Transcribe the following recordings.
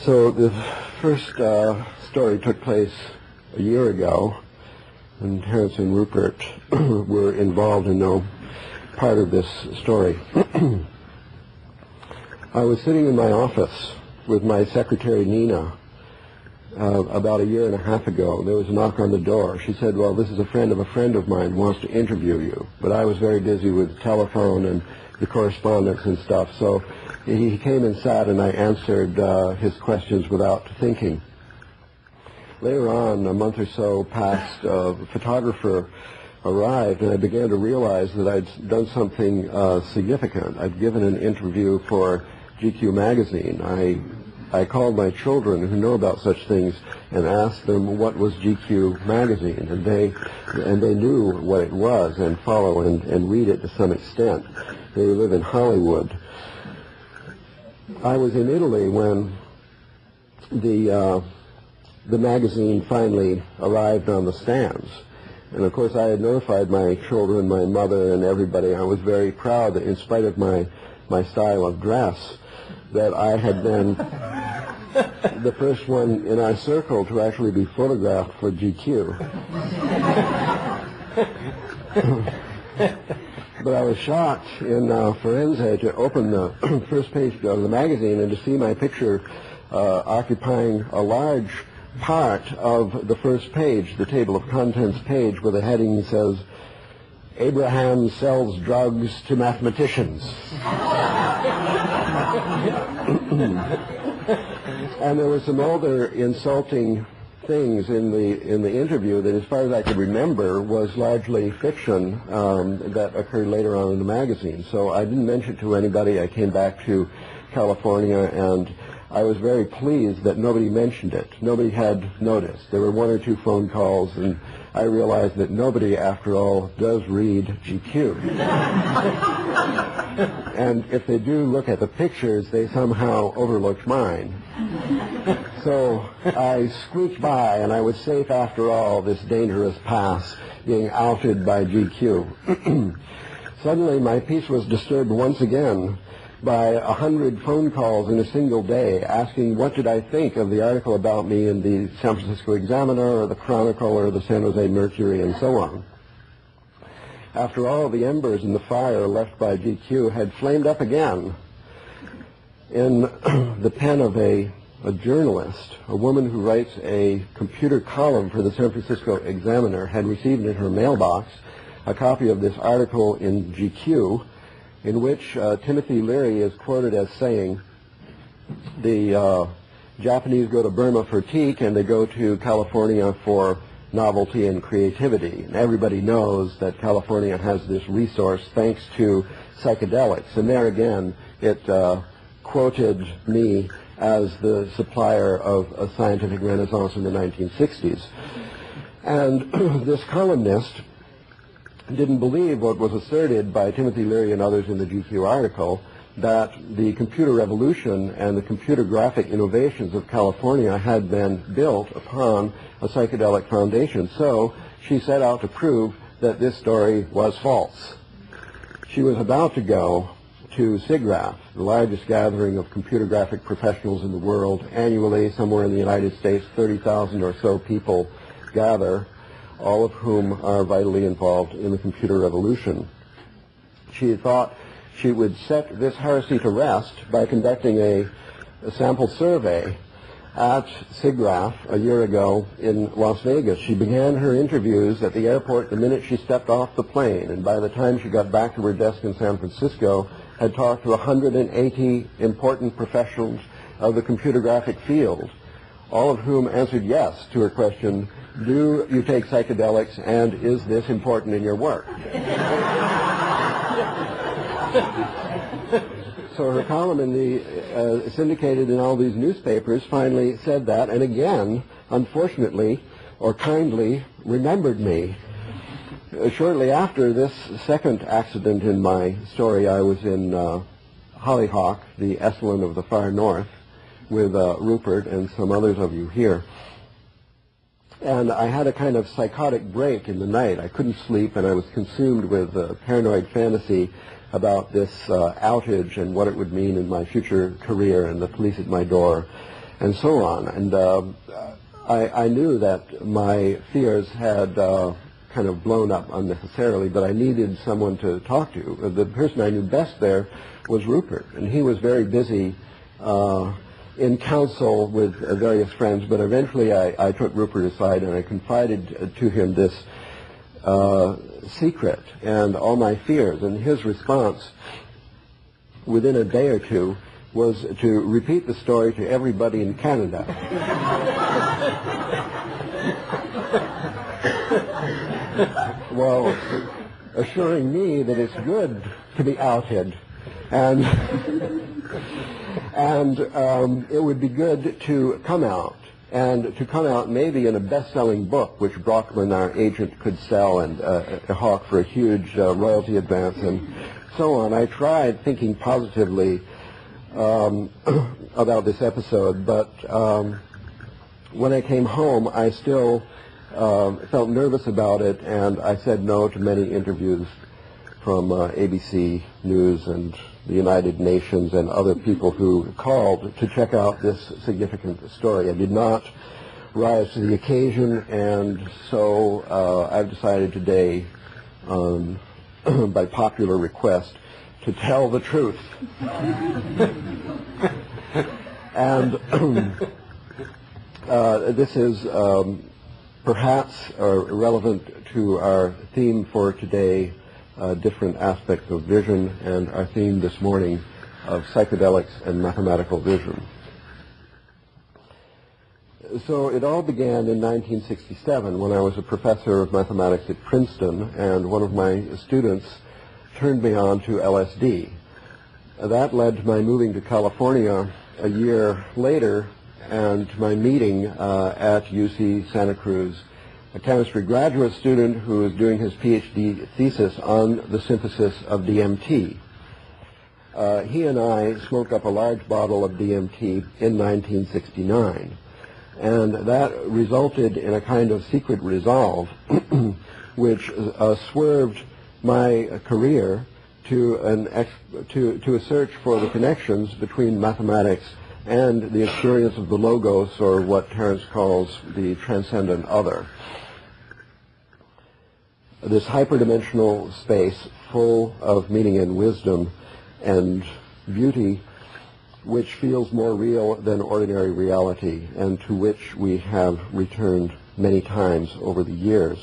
So the first story took place a year ago, and Terence and Rupert were involved in no part of this story. I was sitting in my office with my secretary, Nina, about a year and a half ago. There was a knock on the door. She said, well, this is a friend of mine who wants to interview you. But I was very busy with telephone and the correspondence and stuff, so he came and sat, and I answered his questions without thinking. Later on, a month or so passed, a photographer arrived, and I began to realize that I'd done something significant. I'd given an interview for GQ magazine. I called my children who know about such things and asked them what was GQ magazine, and they knew what it was and follow and read it to some extent. They live in Hollywood. I was in Italy when the magazine finally arrived on the stands. And of course I had notified my children, my mother, and everybody. I was very proud that in spite of my style of dress, that I had been the first one in our circle to actually be photographed for GQ. But I was shocked in Firenze to open the first page of the magazine and to see my picture occupying a large part of the first page, the table of contents page, where the heading says, Abraham sells drugs to mathematicians. And there were some other insulting things in the interview that, as far as I could remember, was largely fiction that occurred later on in the magazine. So I didn't mention it to anybody. I came back to California, and I was very pleased that nobody mentioned it. Nobody had noticed. There were one or two phone calls, and I realized that nobody, after all, does read GQ. And if they do look at the pictures, they somehow overlooked mine. So I squeaked by, and I was safe after all, this dangerous pass, being outed by GQ. Suddenly my peace was disturbed once again by 100 phone calls in a single day asking what did I think of the article about me in the San Francisco Examiner or the Chronicle or the San Jose Mercury and so on. After all, the embers in the fire left by GQ had flamed up again. In the pen of a journalist, a woman who writes a computer column for the San Francisco Examiner, had received in her mailbox a copy of this article in GQ in which Timothy Leary is quoted as saying, the Japanese go to Burma for teak and they go to California for novelty and creativity. And everybody knows that California has this resource thanks to psychedelics. And there again, it quoted me as the supplier of a scientific renaissance in the 1960s. And this columnist didn't believe what was asserted by Timothy Leary and others in the GQ article, that the computer revolution and the computer graphic innovations of California had been built upon a psychedelic foundation. So she set out to prove that this story was false. She was about to go to SIGGRAPH, the largest gathering of computer graphic professionals in the world. Annually, somewhere in the United States, 30,000 or so people gather, all of whom are vitally involved in the computer revolution. She had thought she would set this heresy to rest by conducting a sample survey at SIGGRAPH a year ago in Las Vegas. She began her interviews at the airport the minute she stepped off the plane, and by the time she got back to her desk in San Francisco, had talked to 180 important professionals of the computer graphic field, all of whom answered yes to her question, do you take psychedelics, and is this important in your work? So her column in the syndicated in all these newspapers finally said that, and again, unfortunately, or kindly, remembered me. Shortly after this second accident in my story, I was in Hollyhock, the Esalen of the far north, with Rupert and some others of you here. And I had a kind of psychotic break in the night. I couldn't sleep, and I was consumed with paranoid fantasy about this outage and what it would mean in my future career and the police at my door. and so on. And I knew that my fears had kind of blown up unnecessarily, but I needed someone to talk to. The person I knew best there was Rupert, and he was very busy in counsel with various friends, but eventually I took Rupert aside and I confided to him this secret and all my fears, and his response within a day or two was to repeat the story to everybody in Canada. Well, assuring me that it's good to be outed, and it would be good to come out, and to come out maybe in a best-selling book, which Brockman, our agent, could sell and hawk for a huge royalty advance, and so on. I tried thinking positively about this episode, but when I came home, I still felt nervous about it, and I said no to many interviews from ABC News and the United Nations and other people who called to check out this significant story. I did not rise to the occasion, and so I've decided today, by popular request, to tell the truth. And this is perhaps relevant to our theme for today, different aspects of vision, and our theme this morning of psychedelics and mathematical vision. So it all began in 1967 when I was a professor of mathematics at Princeton, and one of my students turned me on to LSD. That led to my moving to California a year later and to my meeting at UC Santa Cruz a chemistry graduate student who is doing his PhD thesis on the synthesis of DMT. He and I smoked up a large bottle of DMT in 1969, and that resulted in a kind of secret resolve which swerved my career to a search for the connections between mathematics and the experience of the logos, or what Terence calls the transcendent other. This hyperdimensional space full of meaning and wisdom and beauty, which feels more real than ordinary reality, and to which we have returned many times over the years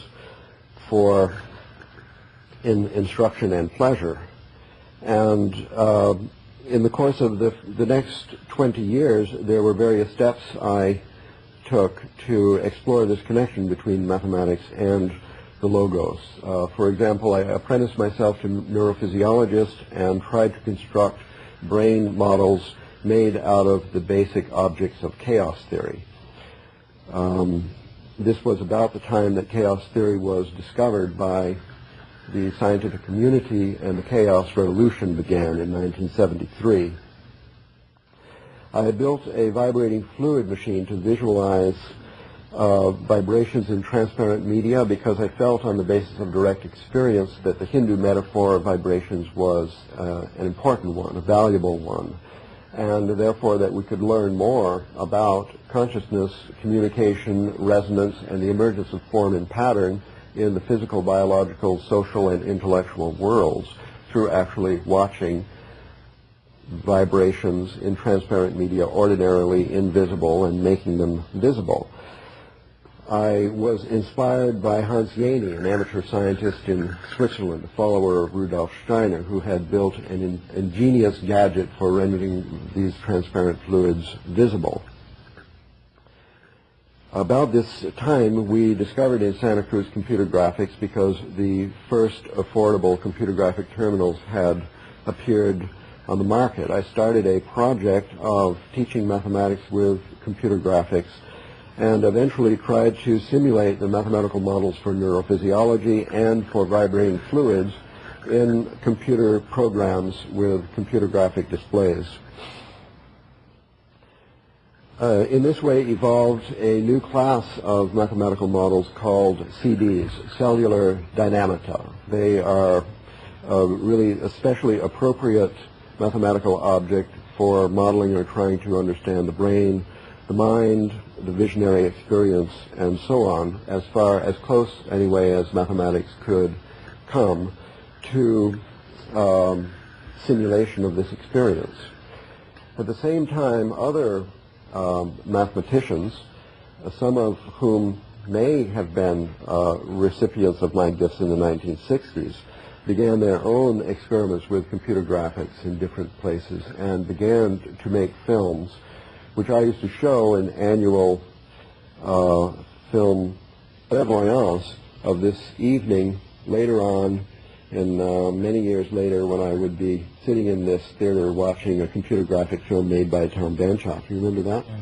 for instruction and pleasure. And in the course of the next 20 years, there were various steps I took to explore this connection between mathematics and the logos. For example, I apprenticed myself to neurophysiologist and tried to construct brain models made out of the basic objects of chaos theory. This was about the time that chaos theory was discovered by the scientific community, and the chaos revolution began in 1973. I had built a vibrating fluid machine to visualize vibrations in transparent media because I felt on the basis of direct experience that the Hindu metaphor of vibrations was an important one, a valuable one, and therefore that we could learn more about consciousness, communication, resonance, and the emergence of form and pattern in the physical, biological, social, and intellectual worlds through actually watching vibrations in transparent media ordinarily invisible and making them visible. I was inspired by Hans Jeni, an amateur scientist in Switzerland, a follower of Rudolf Steiner, who had built an ingenious gadget for rendering these transparent fluids visible. About this time, we discovered in Santa Cruz computer graphics because the first affordable computer graphic terminals had appeared on the market. I started a project of teaching mathematics with computer graphics and eventually tried to simulate the mathematical models for neurophysiology and for vibrating fluids in computer programs with computer graphic displays. In this way evolved a new class of mathematical models called CDs, cellular dynamata. They are really especially appropriate mathematical object for modeling or trying to understand the brain, the mind, the visionary experience, and so on, as far as close anyway as mathematics could come to simulation of this experience. At the same time, other mathematicians, some of whom may have been recipients of my gifts in the 1960s, began their own experiments with computer graphics in different places and began to make films, which I used to show in annual film clairvoyance of this evening later on, and many years later when I would be sitting in this theater watching a computer graphic film made by Tom Banchoff. You remember that? Mm-hmm.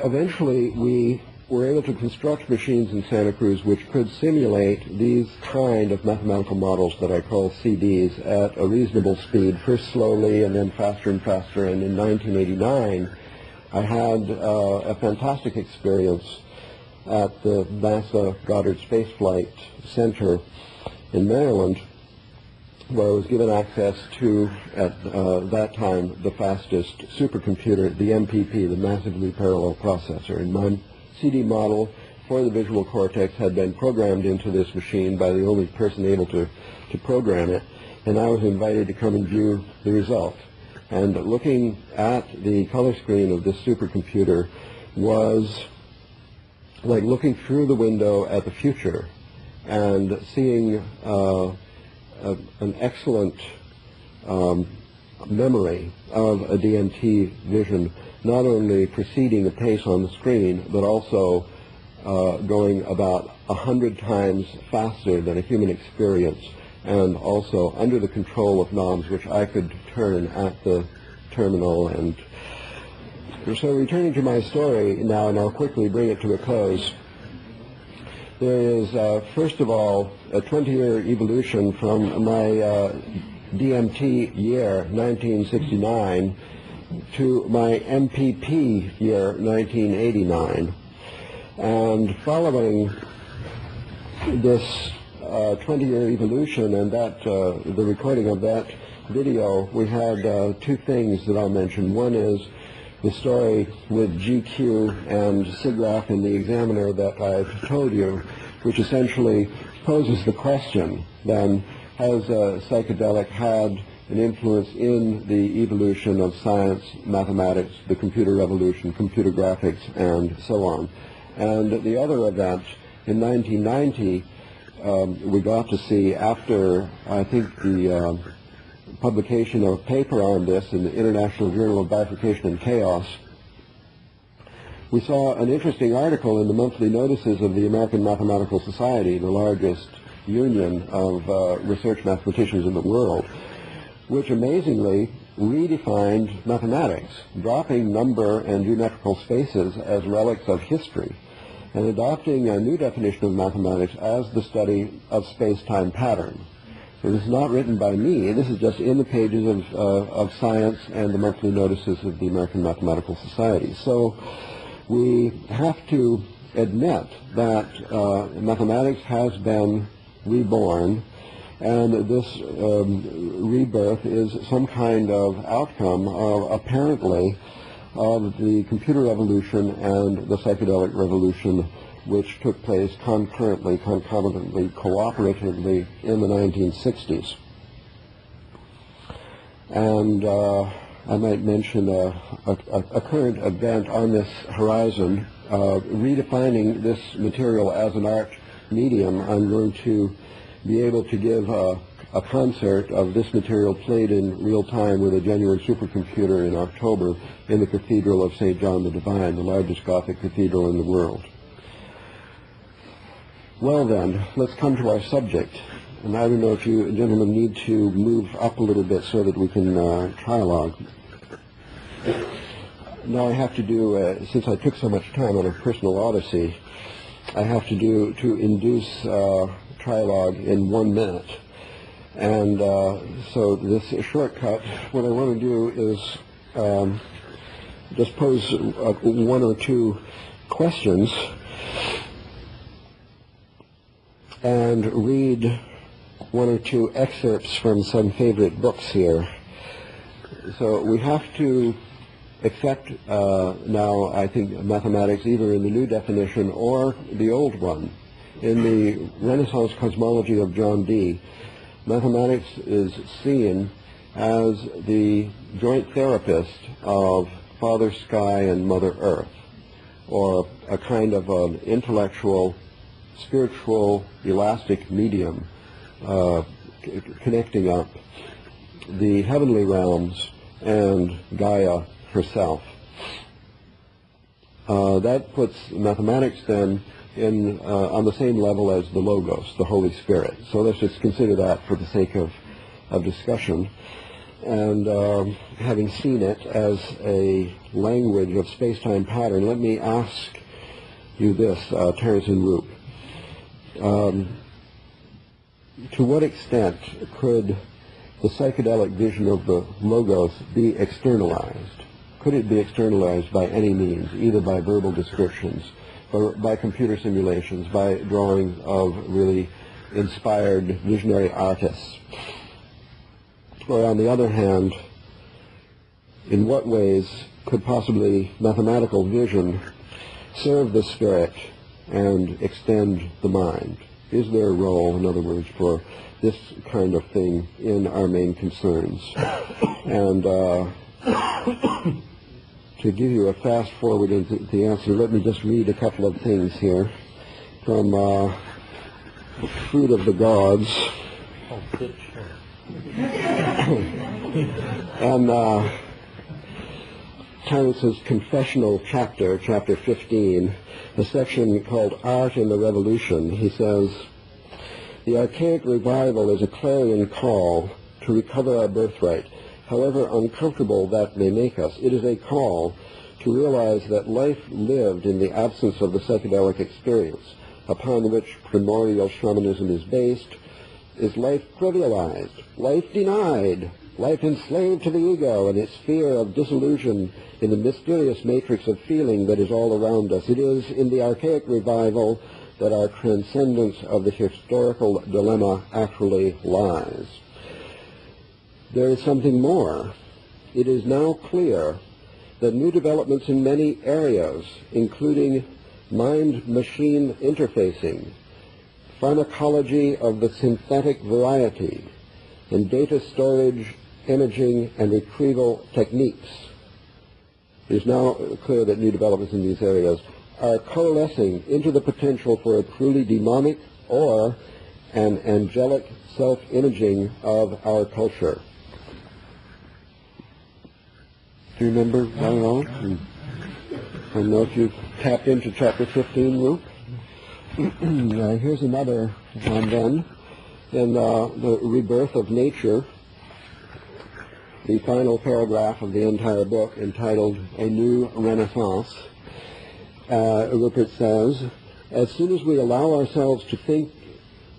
Eventually, we were able to construct machines in Santa Cruz which could simulate these kind of mathematical models that I call CDs at a reasonable speed, first slowly and then faster and faster. And in 1989, I had a fantastic experience at the NASA Goddard Space Flight Center in Maryland, where I was given access to, at that time, the fastest supercomputer, the MPP, the Massively Parallel Processor. And my CD model for the visual cortex had been programmed into this machine by the only person able to program it, and I was invited to come and view the result. And looking at the color screen of this supercomputer was like looking through the window at the future and seeing an excellent memory of a DMT vision, not only proceeding apace on the screen, but also going about 100 times faster than a human experience, and also under the control of knobs which I could turn at the terminal. And so returning to my story now, and I'll quickly bring it to a close, there is, first of all, a 20-year evolution from my DMT year, 1969, to my MPP year, 1989. And following this 20-year evolution and that the recording of that video, we had two things that I'll mention. One is the story with GQ and SIGGRAPH in the Examiner that I've told you, which essentially poses the question, then, has a psychedelic had an influence in the evolution of science, mathematics, the computer revolution, computer graphics, and so on. And the other event, in 1990, we got to see, after, I think, the publication of a paper on this in the International Journal of Bifurcation and Chaos, we saw an interesting article in the monthly notices of the American Mathematical Society, the largest union of research mathematicians in the world, which amazingly redefined mathematics, dropping number and geometrical spaces as relics of history, and adopting a new definition of mathematics as the study of space-time pattern. So this is not written by me. This is just in the pages of Science and the monthly notices of the American Mathematical Society. So we have to admit that mathematics has been reborn, and this rebirth is some kind of outcome, apparently, of the computer revolution and the psychedelic revolution, which took place concurrently, concomitantly, cooperatively in the 1960s. And I might mention a current event on this horizon, redefining this material as an art medium. I'm going to be able to give a concert of this material played in real time with a genuine supercomputer in October in the Cathedral of St. John the Divine, the largest Gothic cathedral in the world. Well then, let's come to our subject. And I don't know if you gentlemen need to move up a little bit so that we can trialogue. Now I have to do, since I took so much time on a personal odyssey, I have to induce trialogue in 1 minute. And so this shortcut, what I want to do is just pose one or two questions and read one or two excerpts from some favorite books here. So we have to accept now, I think, mathematics either in the new definition or the old one. In the Renaissance cosmology of John Dee, mathematics is seen as the joint therapist of Father Sky and Mother Earth, or a kind of an intellectual, spiritual, elastic medium connecting up the heavenly realms and Gaia herself. That puts mathematics then on the same level as the Logos, the Holy Spirit. So let's just consider that for the sake of discussion. And having seen it as a language of space-time pattern, let me ask you this, Terence and Roop. To what extent could the psychedelic vision of the Logos be externalized? Could it be externalized by any means, either by verbal descriptions, or by computer simulations, by drawing of really inspired visionary artists? Or on the other hand, in what ways could possibly mathematical vision serve the spirit and extend the mind? Is there a role, in other words, for this kind of thing in our main concerns? And to give you a fast forward into the answer, let me just read a couple of things here from Fruit of the Gods. Oh, good, sure. And Terence's confessional chapter 15, a section called Art in the Revolution. He says, "The archaic revival is a clarion call to recover our birthright. However uncomfortable that may make us, it is a call to realize that life lived in the absence of the psychedelic experience, upon which primordial shamanism is based, is life trivialized, life denied, life enslaved to the ego and its fear of disillusion in the mysterious matrix of feeling that is all around us. It is in the archaic revival that our transcendence of the historical dilemma actually lies. There is something more. It is now clear that new developments in many areas, including mind-machine interfacing, pharmacology of the synthetic variety, and data storage, imaging, and retrieval techniques, it is now clear that new developments in these areas are coalescing into the potential for a truly demonic or an angelic self-imaging of our culture." Do you remember that at all? I don't know if you've tapped into chapter 15, Luke. Here's another one then. In the Rebirth of Nature, the final paragraph of the entire book, entitled A New Renaissance, Rupert says, "As soon as we allow ourselves to think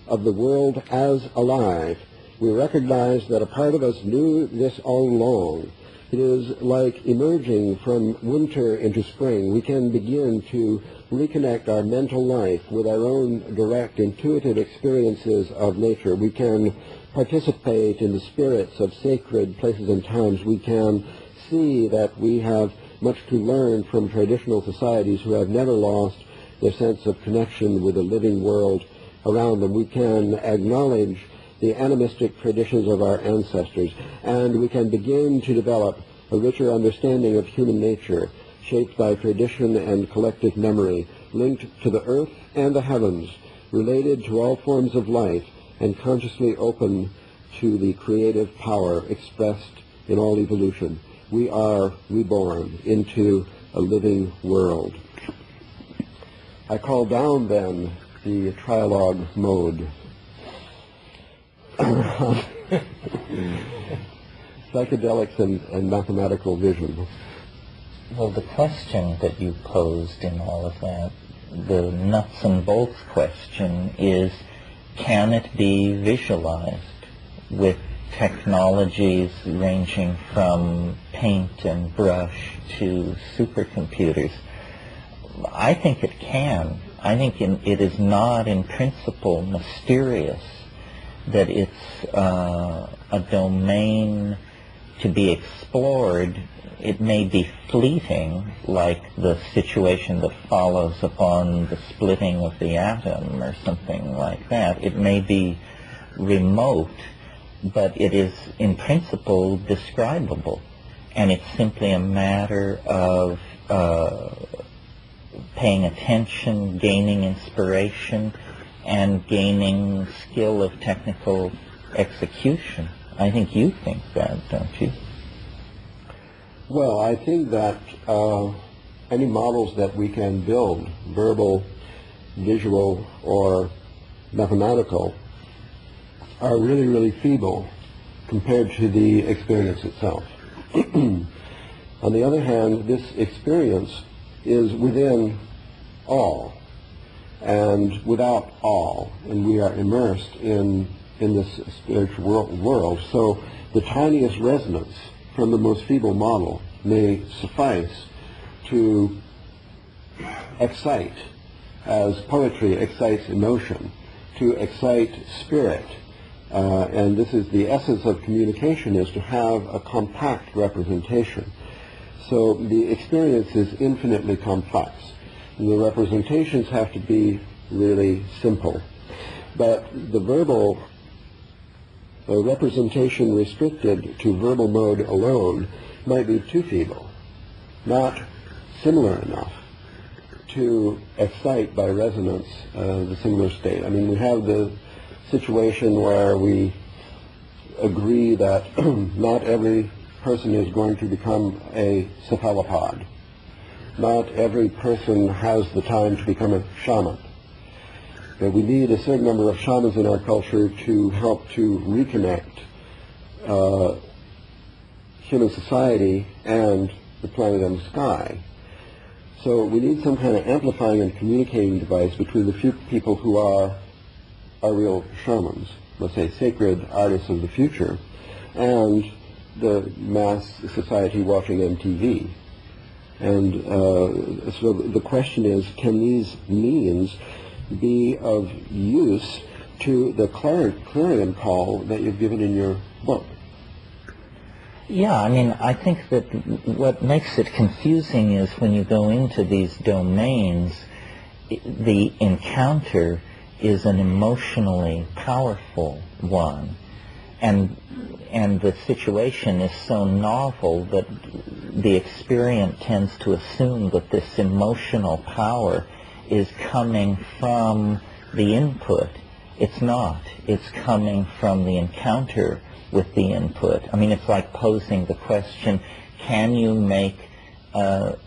of the world as alive, we recognize that a part of us knew this all along. It is like emerging from winter into spring. We can begin to reconnect our mental life with our own direct, intuitive experiences of nature. We can participate in the spirits of sacred places and times. We can see that we have much to learn from traditional societies who have never lost their sense of connection with the living world around them. We can acknowledge the animistic traditions of our ancestors, and we can begin to develop a richer understanding of human nature, shaped by tradition and collective memory, linked to the earth and the heavens, related to all forms of life, and consciously open to the creative power expressed in all evolution. We are reborn into a living world." I call down then the Trialogue mode. Psychedelics and mathematical vision. Well, the question that you posed in all of that, the nuts and bolts question, is can it be visualized with technologies ranging from paint and brush to supercomputers? I think it can. I think it is not in principle mysterious, that it's a domain to be explored, it may be fleeting, like the situation that follows upon the splitting of the atom or something like that. It may be remote, but it is in principle describable. And it's simply a matter of paying attention, gaining inspiration, and gaining skill of technical execution. I think you think that, don't you? Well, I think that any models that we can build, verbal, visual, or mathematical, are really, really feeble compared to the experience itself. On the other hand, this experience is within all and without all, and we are immersed in this spiritual world. So the tiniest resonance from the most feeble model may suffice to excite, as poetry excites emotion, to excite spirit. And this is the essence of communication, is to have a compact representation. So the experience is infinitely complex, and the representations have to be really simple. But the verbal representation restricted to verbal mode alone might be too feeble, not similar enough to excite by resonance the singular state. I mean, we have the situation where we agree that not every person is going to become a cephalopod. Not every person has the time to become a shaman. That we need a certain number of shamans in our culture to help to reconnect human society and the planet and the sky. So we need some kind of amplifying and communicating device between the few people who are real shamans, let's say sacred artists of the future, and the mass society watching MTV. And so the question is, can these means be of use to the clarion call that you've given in your book? Yeah, I mean, I think that what makes it confusing is when you go into these domains, the encounter is an emotionally powerful one, and the situation is so novel that the experient tends to assume that this emotional power is coming from the input. It's not. It's coming from the encounter with the input. I mean, it's like posing the question, can you make a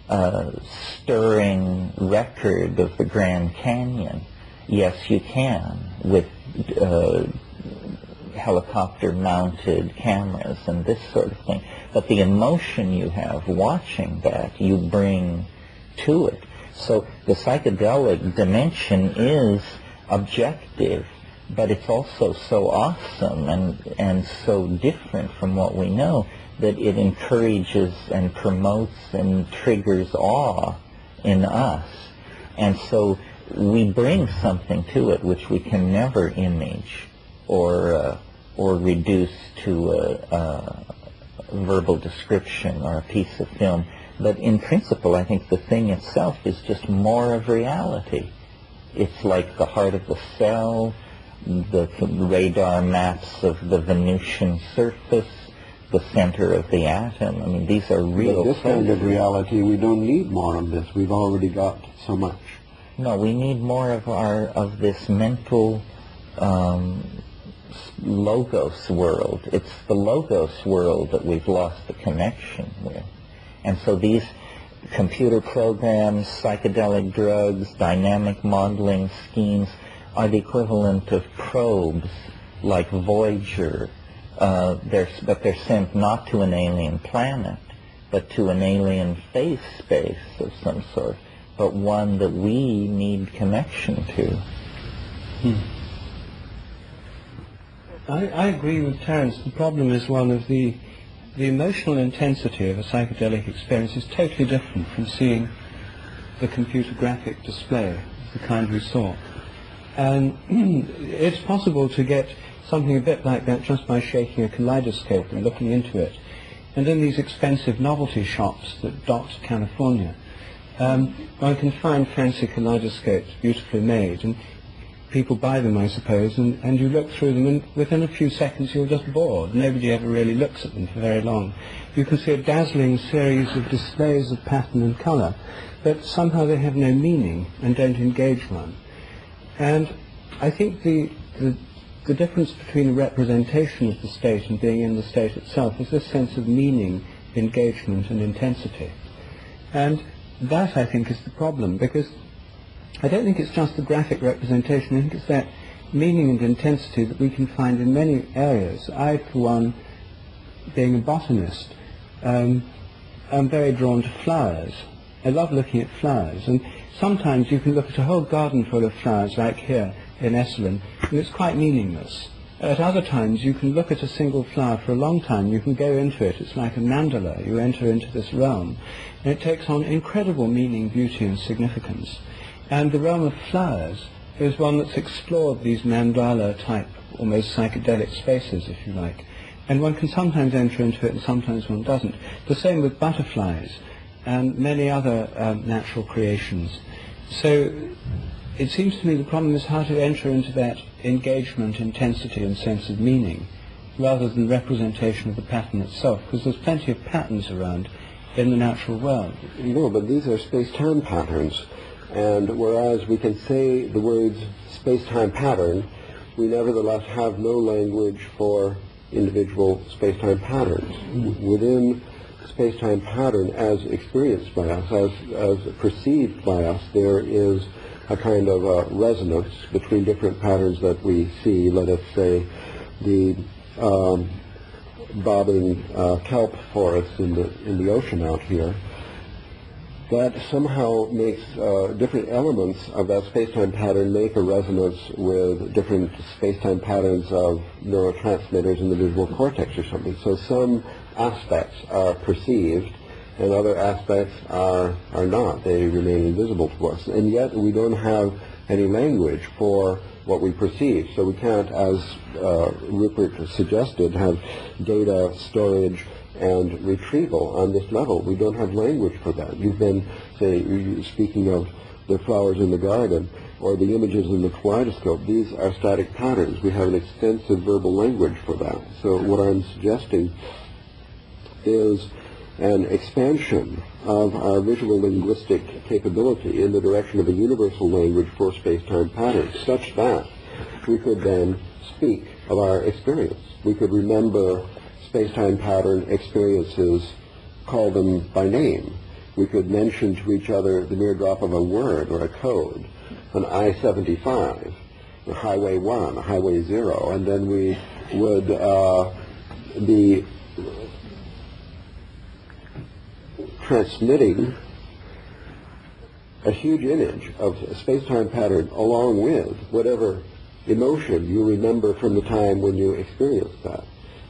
stirring record of the Grand Canyon? Yes, you can, with helicopter-mounted cameras and this sort of thing. But the emotion you have watching that, you bring to it. So the psychedelic dimension is objective, but it's also so awesome and so different from what we know that it encourages and promotes and triggers awe in us. And so we bring something to it which we can never image or reduce to a verbal description or a piece of film. But in principle, I think the thing itself is just more of reality. It's like the heart of the cell, the radar maps of the Venusian surface, the center of the atom. I mean, these are real. But this kind of reality, we don't need more of this. We've already got so much. No, we need more of this mental logos world. It's the logos world that we've lost the connection with. And so these computer programs, psychedelic drugs, dynamic modeling schemes are the equivalent of probes like Voyager. But they're sent not to an alien planet, but to an alien phase space of some sort, but one that we need connection to. I agree with Terence. The problem is one of the emotional intensity of a psychedelic experience is totally different from seeing the computer graphic display, the kind we saw. And it's possible to get something a bit like that just by shaking a kaleidoscope and looking into it. And in these expensive novelty shops that dot California, one can find fancy kaleidoscopes beautifully made, and people buy them, I suppose, and you look through them, and within a few seconds you're just bored. Nobody ever really looks at them for very long. You can see a dazzling series of displays of pattern and colour, but somehow they have no meaning and don't engage one. And I think the difference between the representation of the state and being in the state itself is this sense of meaning, engagement and intensity. And that, I think, is the problem, because I don't think it's just the graphic representation. I think it's that meaning and intensity that we can find in many areas. I, for one, being a botanist, am very drawn to flowers. I love looking at flowers, and sometimes you can look at a whole garden full of flowers, like here in Esselen, and it's quite meaningless. At other times, you can look at a single flower for a long time. You can go into it. It's like a mandala. You enter into this realm, and it takes on incredible meaning, beauty, and significance. And the realm of flowers is one that's explored these mandala-type, almost psychedelic spaces, if you like. And one can sometimes enter into it, and sometimes one doesn't. The same with butterflies and many other natural creations. So it seems to me the problem is how to enter into that engagement, intensity, and sense of meaning, rather than representation of the pattern itself, because there's plenty of patterns around in the natural world. No, but these are space-time patterns. And whereas we can say the words space-time pattern, we nevertheless have no language for individual space-time patterns. Within space-time pattern, as experienced by us, as perceived by us, there is a kind of a resonance between different patterns that we see. Let us say the bobbing kelp forests in the ocean out here. That somehow makes different elements of that space-time pattern make a resonance with different space-time patterns of neurotransmitters in the visual cortex or something. So some aspects are perceived and other aspects are not. They remain invisible to us. And yet we don't have any language for what we perceive. So we can't, as Rupert suggested, have data storage and retrieval on this level. We don't have language for that. You've been, say, speaking of the flowers in the garden or the images in the kaleidoscope. These are static patterns. We have an extensive verbal language for that. So what I'm suggesting is an expansion of our visual linguistic capability in the direction of a universal language for space-time patterns, such that we could then speak of our experience. We could remember space-time pattern experiences, call them by name. We could mention to each other the mere drop of a word or a code, an I-75, a Highway 1, a Highway 0, and then we would be transmitting a huge image of a space-time pattern along with whatever emotion you remember from the time when you experienced that,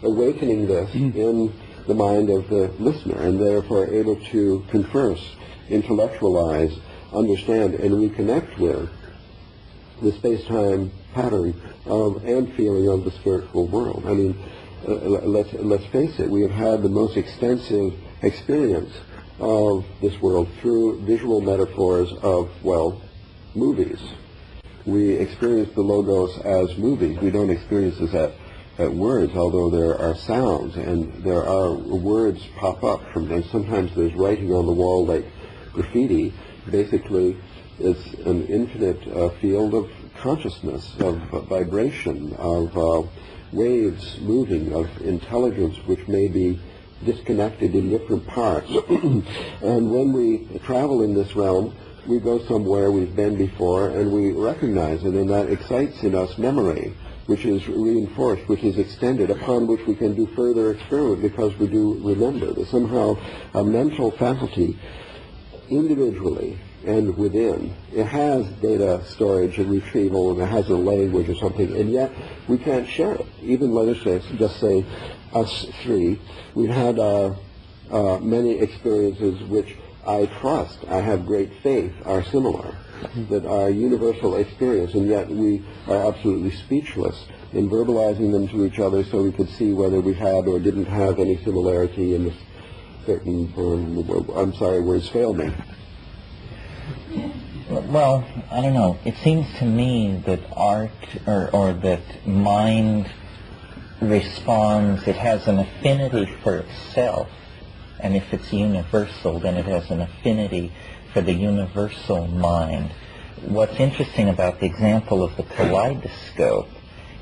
awakening this in the mind of the listener, and therefore able to converse, intellectualize, understand, and reconnect with the space-time pattern of and feeling of the spiritual world. I mean, let's face it, we have had the most extensive experience of this world through visual metaphors of, well, movies. We experience the logos as movies. We don't experience this at words, although there are sounds and there are words pop up from them. Sometimes there's writing on the wall like graffiti. Basically, it's an infinite field of consciousness, of vibration, of waves moving, of intelligence which may be disconnected in different parts. And when we travel in this realm, we go somewhere we've been before and we recognize it, and that excites in us memory, which is reinforced, which is extended, upon which we can do further experiment because we do remember. There's somehow a mental faculty individually and within. It has data storage and retrieval, and it has a language or something, and yet we can't share it. Even let us just say us three, we've had many experiences which I trust, I have great faith, are similar, that are universal experience, and yet we are absolutely speechless in verbalizing them to each other so we could see whether we had or didn't have any similarity in certain, I'm sorry, words failed me. Well, I don't know. It seems to me that art or that mind responds, it has an affinity for itself, and if it's universal, then it has an affinity for the universal mind. What's interesting about the example of the kaleidoscope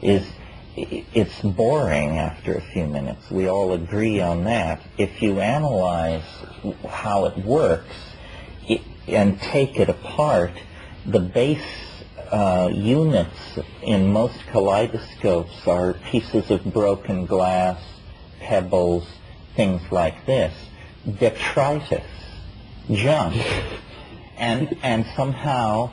is it's boring after a few minutes. We all agree on that. If you analyze how it works and take it apart, the base units in most kaleidoscopes are pieces of broken glass, pebbles, things like this, detritus, junk, and somehow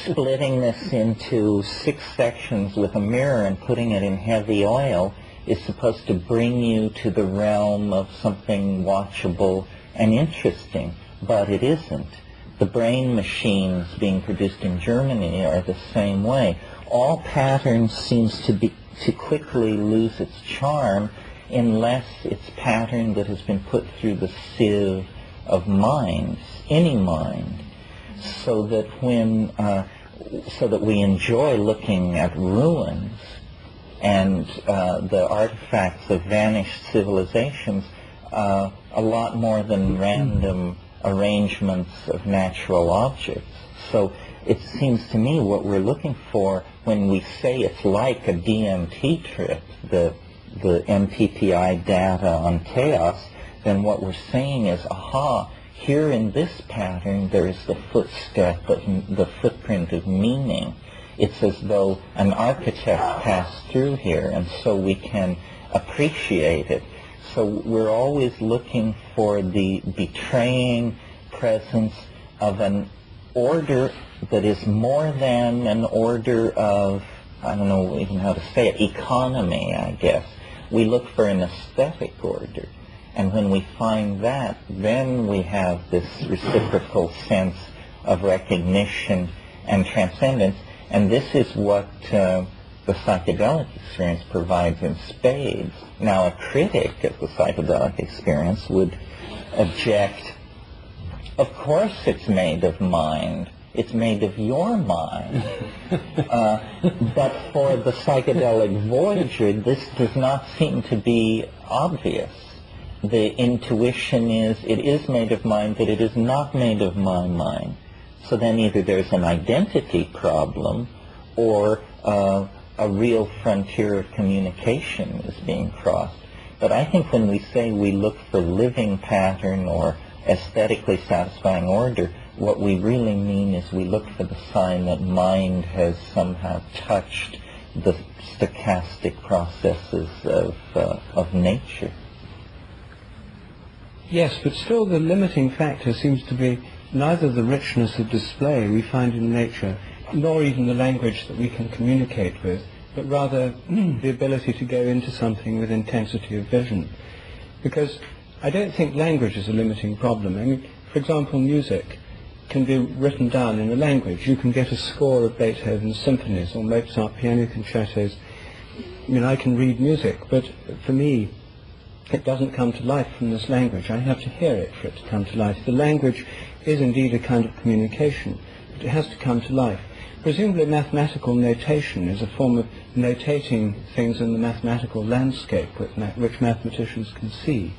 splitting this into 6 sections with a mirror and putting it in heavy oil is supposed to bring you to the realm of something watchable and interesting, but it isn't. The brain machines being produced in Germany are the same way. All pattern seems to quickly lose its charm unless it's pattern that has been put through the sieve of minds, any mind, so that we enjoy looking at ruins and the artifacts of vanished civilizations a lot more than random arrangements of natural objects. So it seems to me what we're looking for when we say it's like a DMT trip, the MPPI data on chaos, then what we're saying is, aha, here in this pattern there is the footprint of meaning. It's as though an architect passed through here, and so we can appreciate it. So we're always looking for the betraying presence of an order that is more than an order of, I don't know even how to say it, economy, I guess. We look for an aesthetic order. And when we find that, then we have this reciprocal sense of recognition and transcendence. And this is what the psychedelic experience provides in spades. Now, a critic of the psychedelic experience would object, of course it's made of mind. It's made of your mind. But for the psychedelic voyager, this does not seem to be obvious. The intuition is, it is made of mind, but it is not made of my mind. So then either there's an identity problem or a real frontier of communication is being crossed. But I think when we say we look for living pattern or aesthetically satisfying order, what we really mean is we look for the sign that mind has somehow touched the stochastic processes of nature. Yes, but still the limiting factor seems to be neither the richness of display we find in nature, nor even the language that we can communicate with, but rather the ability to go into something with intensity of vision. Because I don't think language is a limiting problem. I mean, for example, music can be written down in a language. You can get a score of Beethoven's symphonies or Mozart piano concertos. I mean, I can read music, but for me, it doesn't come to life from this language. I have to hear it for it to come to life. The language is indeed a kind of communication, but it has to come to life. Presumably mathematical notation is a form of notating things in the mathematical landscape which mathematicians can see.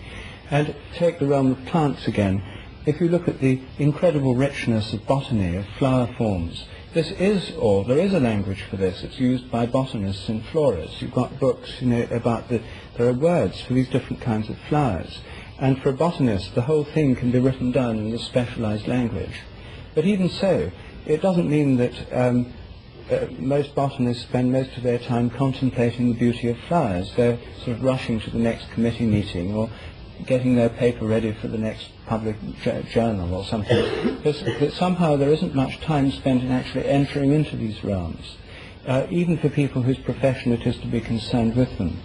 And take the realm of plants again. If you look at the incredible richness of botany, of flower forms, there is a language for this. It's used by botanists and florists. You've got books, about there are words for these different kinds of flowers. And for a botanist, the whole thing can be written down in this specialized language. But even so, it doesn't mean that most botanists spend most of their time contemplating the beauty of flowers. They're sort of rushing to the next committee meeting or getting their paper ready for the next public journal or something. But somehow there isn't much time spent in actually entering into these realms, even for people whose profession it is to be concerned with them.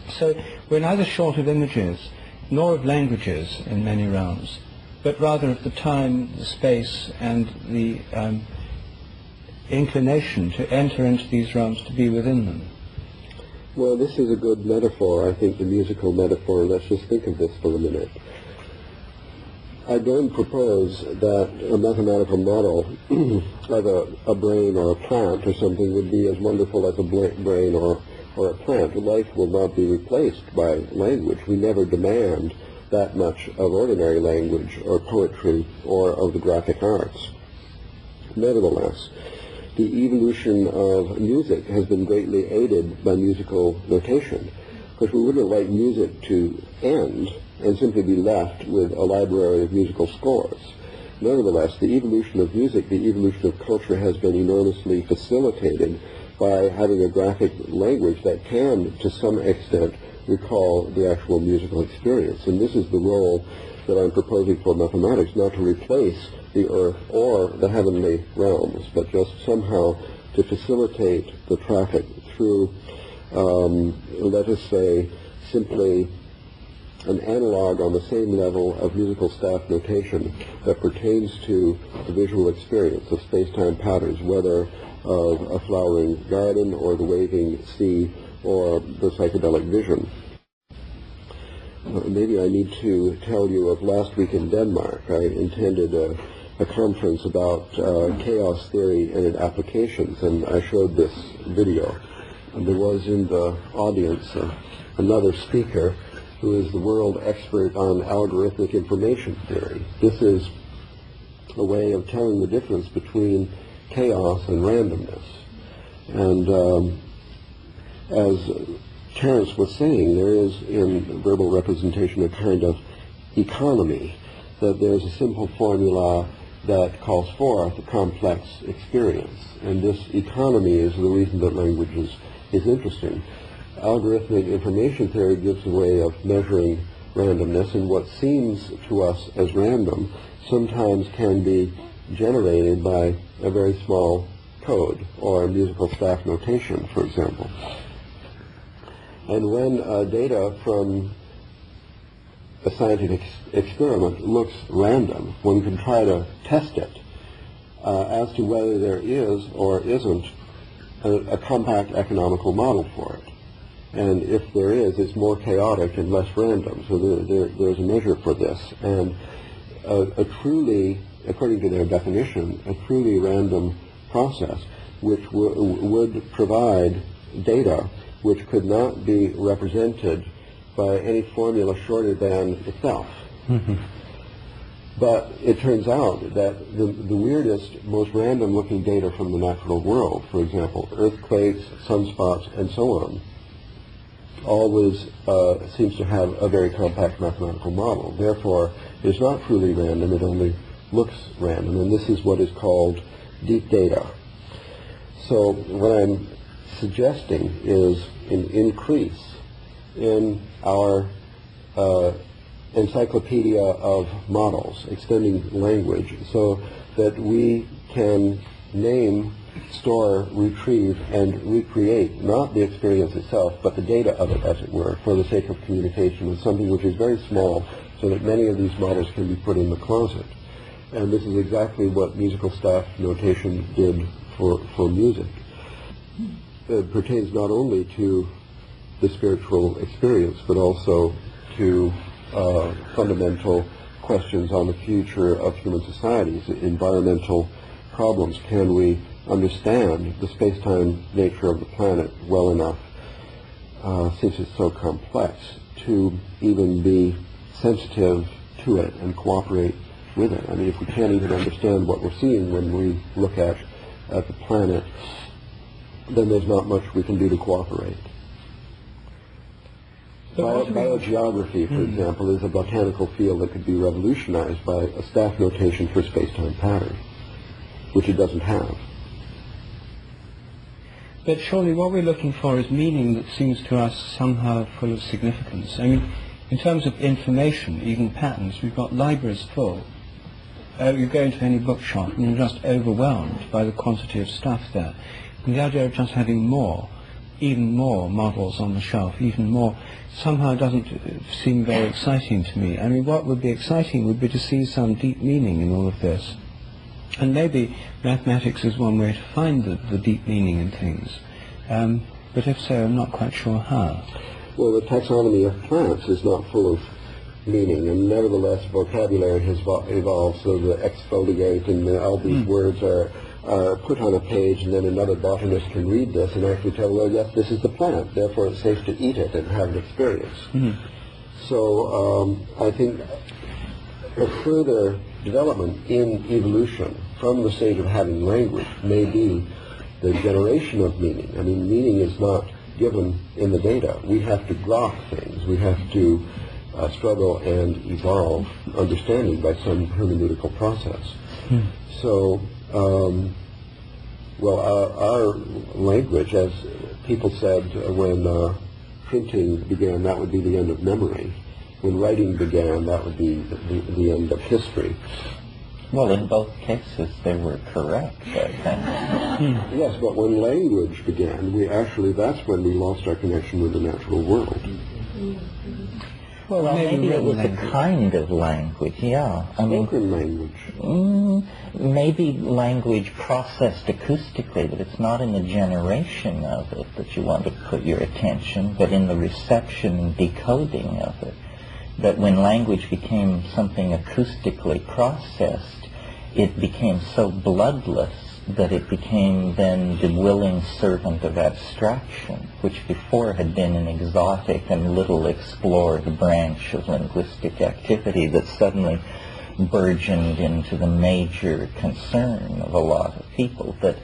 So we're neither short of images nor of languages in many realms, but rather of the time, the space, and the inclination to enter into these realms, to be within them. Well, this is a good metaphor, I think, the musical metaphor. Let's just think of this for a minute. I don't propose that a mathematical model of a brain or a plant or something would be as wonderful as a brain or a plant. Life will not be replaced by language. We never demand that much of ordinary language or poetry or of the graphic arts. Nevertheless, the evolution of music has been greatly aided by musical notation, because we wouldn't like music to end and simply be left with a library of musical scores. Nevertheless, the evolution of music, the evolution of culture has been enormously facilitated by having a graphic language that can, to some extent, recall the actual musical experience. And this is the role that I'm proposing for mathematics, not to replace the earth or the heavenly realms, but just somehow to facilitate the traffic through, let us say, simply an analog on the same level of musical staff notation that pertains to the visual experience of space-time patterns, whether of a flowering garden or the waving sea or the psychedelic vision. Maybe I need to tell you of last week in Denmark. I attended a conference about chaos theory and its applications, and I showed this video. And there was in the audience another speaker who is the world expert on algorithmic information theory. This is a way of telling the difference between chaos and randomness. And as Terence was saying, there is in verbal representation a kind of economy, that there's a simple formula that calls forth a complex experience. And this economy is the reason that language is interesting. Algorithmic information theory gives a way of measuring randomness, and what seems to us as random sometimes can be generated by a very small code or musical staff notation, for example. And when data from a scientific experiment looks random, one can try to test it as to whether there is or isn't a compact economical model for it. And if there is, it's more chaotic and less random. So there's a measure for this. And a truly, according to their definition, a truly random process which would provide data which could not be represented by any formula shorter than itself. Mm-hmm. But it turns out that the weirdest, most random-looking data from the natural world, for example, earthquakes, sunspots, and so on, always seems to have a very compact mathematical model. Therefore, it's not truly random, it only looks random, and this is what is called deep data. So what I'm suggesting is an increase in our encyclopedia of models, extending language, so that we can name, store, retrieve, and recreate not the experience itself, but the data of it, as it were, for the sake of communication with something which is very small, so that many of these models can be put in the closet. And this is exactly what musical staff notation did for music. It pertains not only to the spiritual experience, but also to fundamental questions on the future of human societies, environmental problems. Can we understand the space-time nature of the planet well enough, since it's so complex, to even be sensitive to it and cooperate with it? I mean, if we can't even understand what we're seeing when we look at the planet, then there's not much we can do to cooperate. Biogeography, for example, is a botanical field that could be revolutionized by a staff notation for space-time pattern, which it doesn't have. But surely what we're looking for is meaning that seems to us somehow full of significance. I mean, in terms of information, even patterns, we've got libraries full. You go into any bookshop and you're just overwhelmed by the quantity of stuff there. And the idea of just having more, even more models on the shelf, even more, somehow doesn't seem very exciting to me. I mean, what would be exciting would be to see some deep meaning in all of this. And maybe mathematics is one way to find the deep meaning in things. But if so, I'm not quite sure how. Well, the taxonomy of plants is not full of meaning, and nevertheless vocabulary has evolved, so the exfoliate and all these words are put on a page, and then another botanist can read this and actually tell, well, yes, this is the plant, therefore it's safe to eat it and have an experience. So I think a further development in evolution from the stage of having language may be the generation of meaning. I mean, meaning is not given in the data. We have to grok things. We have to struggle and evolve understanding by some hermeneutical process. So, well, our language, as people said when printing began, that would be the end of memory. When writing began, that would be the end of history. Well, in both cases, they were correct, I think. Yes, but when language began, that's when we lost our connection with the natural world. Well, maybe it was a kind of language, yeah. Spoken language. Maybe language processed acoustically, but it's not in the generation of it that you want to put your attention, but in the reception and decoding of it. That when language became something acoustically processed, it became so bloodless that it became then the willing servant of abstraction, which before had been an exotic and little explored branch of linguistic activity that suddenly burgeoned into the major concern of a lot of people, that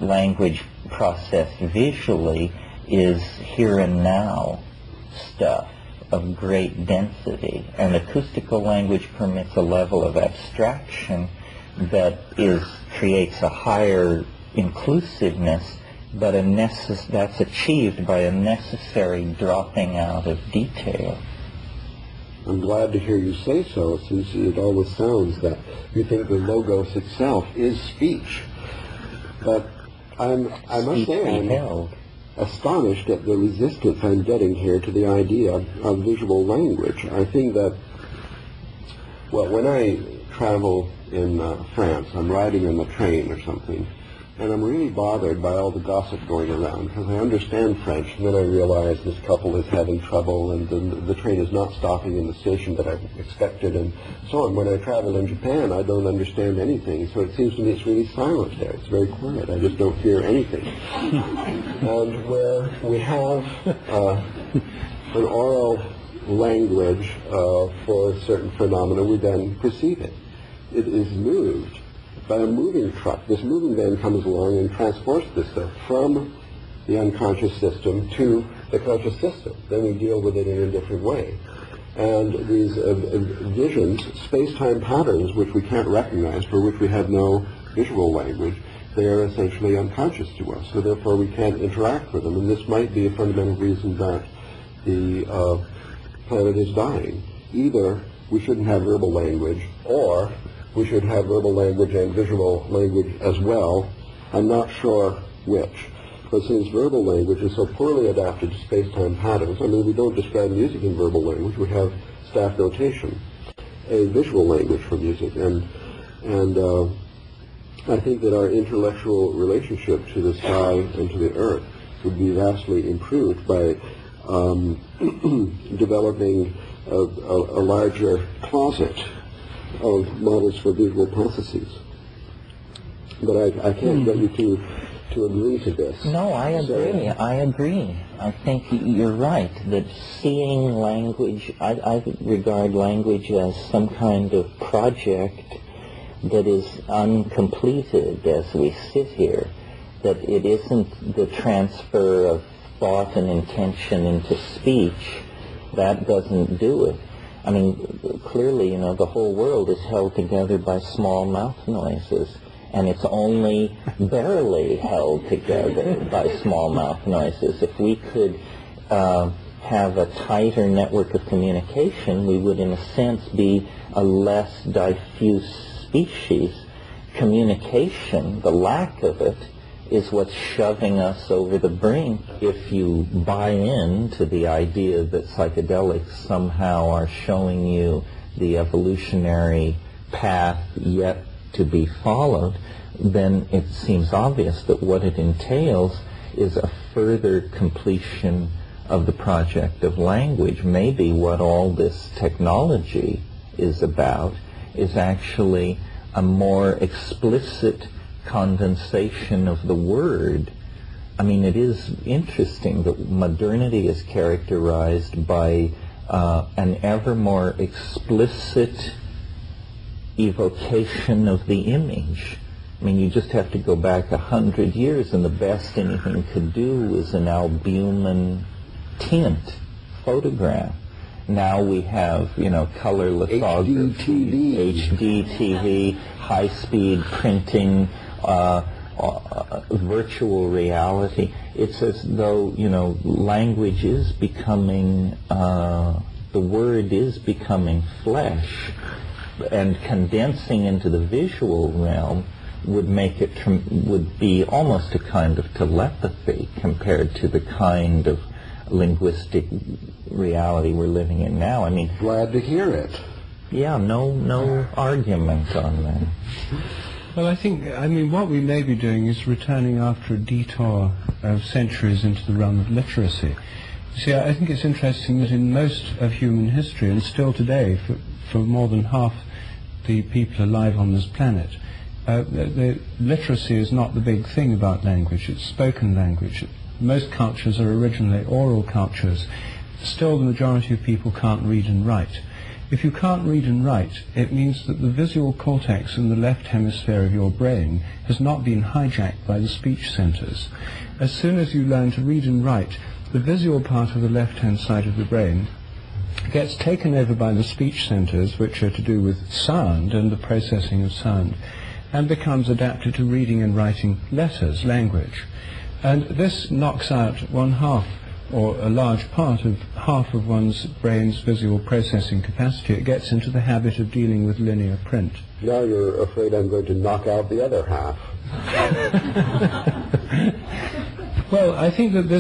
language processed visually is here and now stuff of great density, and acoustical language permits a level of abstraction that creates a higher inclusiveness, but that's achieved by a necessary dropping out of detail. I'm glad to hear you say so, since it always sounds that you think the logos itself is speech. But I must say I'm astonished at the resistance I'm getting here to the idea of visual language. I think that, well, when I travel in France, I'm riding on the train or something, and I'm really bothered by all the gossip going around, because I understand French, and then I realize this couple is having trouble, and the train is not stopping in the station that I expected, and so on. When I travel in Japan, I don't understand anything, so it seems to me it's really silent there. It's very quiet. I just don't hear anything. And where we have an oral language for a certain phenomena, we then perceive it. It is moved by a moving truck. This moving van comes along and transports this stuff from the unconscious system to the conscious system. Then we deal with it in a different way. And these visions, space-time patterns, which we can't recognize, for which we have no visual language, they are essentially unconscious to us, so therefore we can't interact with them. And this might be a fundamental reason that the planet is dying. Either we shouldn't have verbal language, or we should have verbal language and visual language as well. I'm not sure which. But since verbal language is so poorly adapted to space-time patterns, I mean, we don't describe music in verbal language. We have staff notation, a visual language for music. And I think that our intellectual relationship to the sky and to the earth would be vastly improved by developing a larger closet of models for visual processes. But I can't get you to agree to this. No, I agree. I think you're right, that seeing language, I regard language as some kind of project that is uncompleted as we sit here, that it isn't the transfer of thought and intention into speech. That doesn't do it. I mean, clearly, the whole world is held together by small mouth noises, and it's only barely held together by small mouth noises. If we could have a tighter network of communication, we would, in a sense, be a less diffuse species. Communication, the lack of it, is what's shoving us over the brink. If you buy into the idea that psychedelics somehow are showing you the evolutionary path yet to be followed, then it seems obvious that what it entails is a further completion of the project of language. Maybe what all this technology is about is actually a more explicit condensation of the word. I mean, it is interesting that modernity is characterized by an ever more explicit evocation of the image. I mean, you just have to go back 100 years, and the best anything could do was an albumin tint photograph. Now we have, color lithography, HD TV, high-speed printing, virtual reality. It's as though, language is becoming, the word is becoming flesh, and condensing into the visual realm would make it, would be almost a kind of telepathy compared to the kind of linguistic reality we're living in now. I mean, glad to hear it. Yeah, no argument on that. Well, I think, what we may be doing is returning after a detour of centuries into the realm of literacy. You see, I think it's interesting that in most of human history, and still today, for more than half the people alive on this planet, the literacy is not the big thing about language. It's spoken language. Most cultures are originally oral cultures. Still, the majority of people can't read and write. If you can't read and write, it means that the visual cortex in the left hemisphere of your brain has not been hijacked by the speech centers. As soon as you learn to read and write, the visual part of the left-hand side of the brain gets taken over by the speech centers, which are to do with sound and the processing of sound, and becomes adapted to reading and writing letters, language. And this knocks out one half, or a large part of half of one's brain's visual processing capacity. It gets into the habit of dealing with linear print. Now you're afraid I'm going to knock out the other half. Well, I think that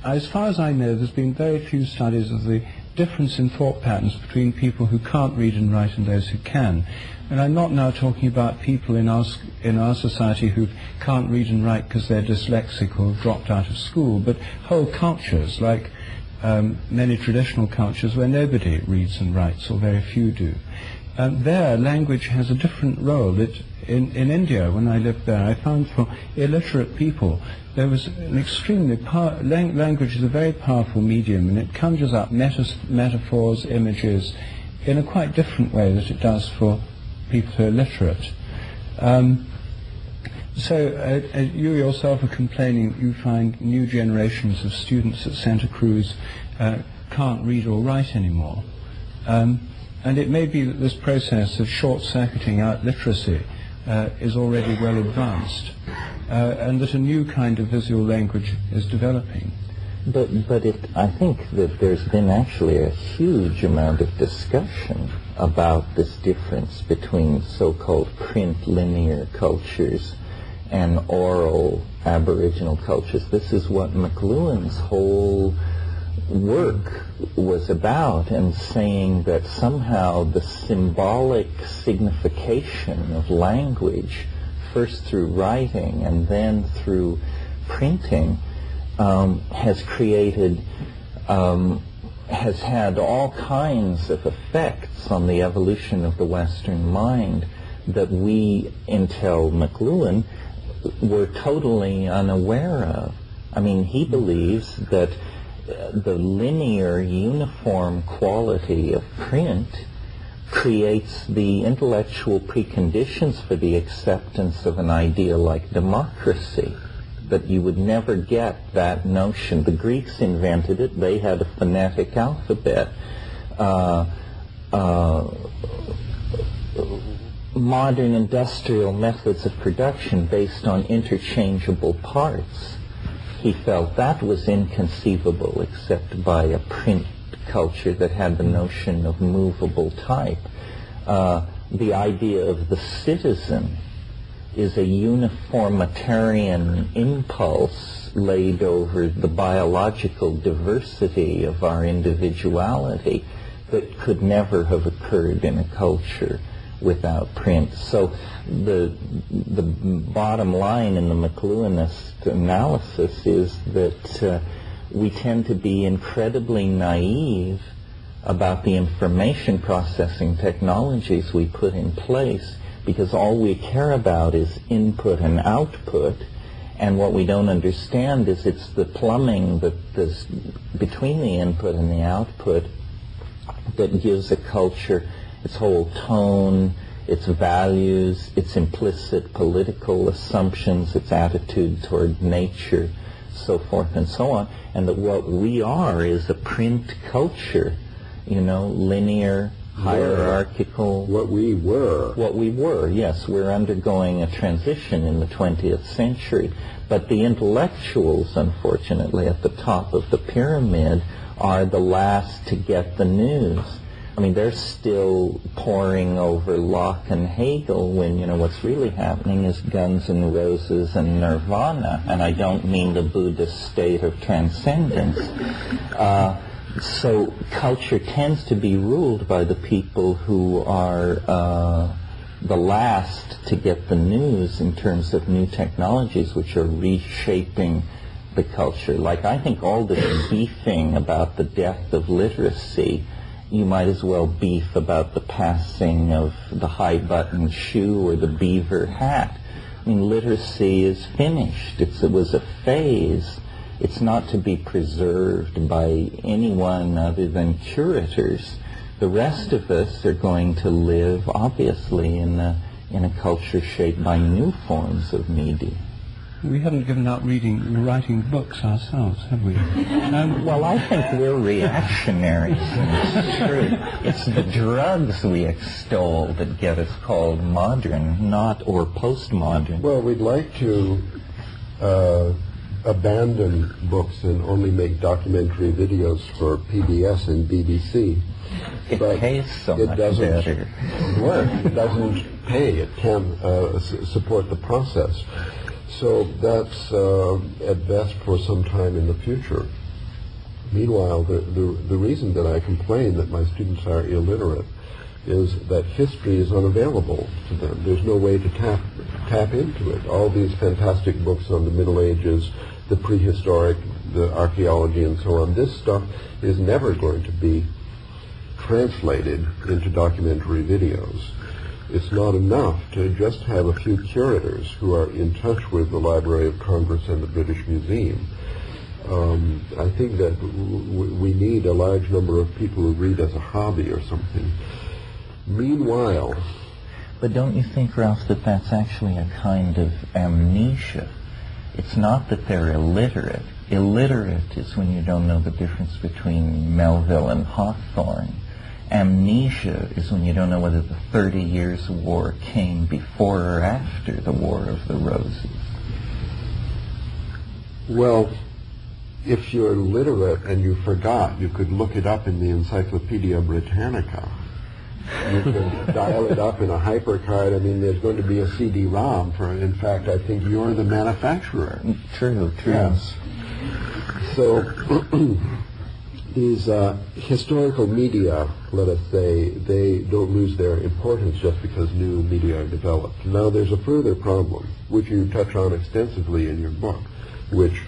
as far as I know, there's been very few studies of the difference in thought patterns between people who can't read and write and those who can. And I'm not now talking about people in our society who can't read and write because they're dyslexic or have dropped out of school, but whole cultures, like many traditional cultures where nobody reads and writes, or very few do. There, language has a different role. In India, when I lived there, I found for illiterate people, there was an extremely language is a very powerful medium, and it conjures up metaphors, images, in a quite different way that it does for people who are literate. So you yourself are complaining you find new generations of students at Santa Cruz can't read or write anymore. And it may be that this process of short-circuiting out literacy is already well advanced, and that a new kind of visual language is developing. But I think that there's been actually a huge amount of discussion about this difference between so-called print linear cultures and oral Aboriginal cultures. This is what McLuhan's whole work was about, and saying that somehow the symbolic signification of language, first through writing and then through printing, has created, has had all kinds of effects on the evolution of the Western mind that we, until McLuhan, were totally unaware of. I mean, he believes that the linear, uniform quality of print creates the intellectual preconditions for the acceptance of an idea like democracy. But you would never get that notion. The Greeks invented it. They had a phonetic alphabet. Modern industrial methods of production based on interchangeable parts. He felt that was inconceivable except by a print culture that had the notion of movable type. The idea of the citizen is a uniformitarian impulse laid over the biological diversity of our individuality that could never have occurred in a culture without print. So the bottom line in the McLuhanist analysis is that we tend to be incredibly naive about the information processing technologies we put in place, because all we care about is input and output, and what we don't understand is it's the plumbing that's between the input and the output that gives a culture its whole tone, its values, its implicit political assumptions, its attitude toward nature, so forth and so on. And that what we are is a print culture, linear, hierarchical. What we were, yes. We're undergoing a transition in the 20th century. But the intellectuals, unfortunately, at the top of the pyramid are the last to get the news. I mean, they're still poring over Locke and Hegel when, what's really happening is Guns N' Roses and Nirvana. And I don't mean the Buddhist state of transcendence. So culture tends to be ruled by the people who are the last to get the news in terms of new technologies which are reshaping the culture. Like, I think all this beefing about the death of literacy, you might as well beef about the passing of the high-button shoe or the beaver hat. I mean, literacy is finished. It was a phase. It's not to be preserved by anyone other than curators. The rest of us are going to live, obviously, in a culture shaped by new forms of media. We haven't given up writing books ourselves, have we? Well, I think we're reactionaries, and it's true. It's the drugs we extol that get us called modern, or postmodern. Well, we'd like to abandon books and only make documentary videos for PBS and BBC. It pays so much better. Work. It doesn't pay. It can't support the process. So that's at best for some time in the future. Meanwhile, the reason that I complain that my students are illiterate is that history is unavailable to them. There's no way to tap into it. All these fantastic books on the Middle Ages, the prehistoric, the archaeology, and so on, this stuff is never going to be translated into documentary videos. It's not enough to just have a few curators who are in touch with the Library of Congress and the British Museum. I think that we need a large number of people who read as a hobby or something. Meanwhile... But don't you think, Ralph, that that's actually a kind of amnesia? It's not that they're illiterate. Illiterate is when you don't know the difference between Melville and Hawthorne. Amnesia is when you don't know whether the 30 Years' War came before or after the War of the Roses. Well, if you're literate and you forgot, you could look it up in the Encyclopedia Britannica. You could dial it up in a hypercard. I mean, there's going to be a CD-ROM for it. In fact, I think you're the manufacturer. True. Yes. So these historical media, let us say, they don't lose their importance just because new media are developed. Now, there's a further problem, which you touch on extensively in your book, which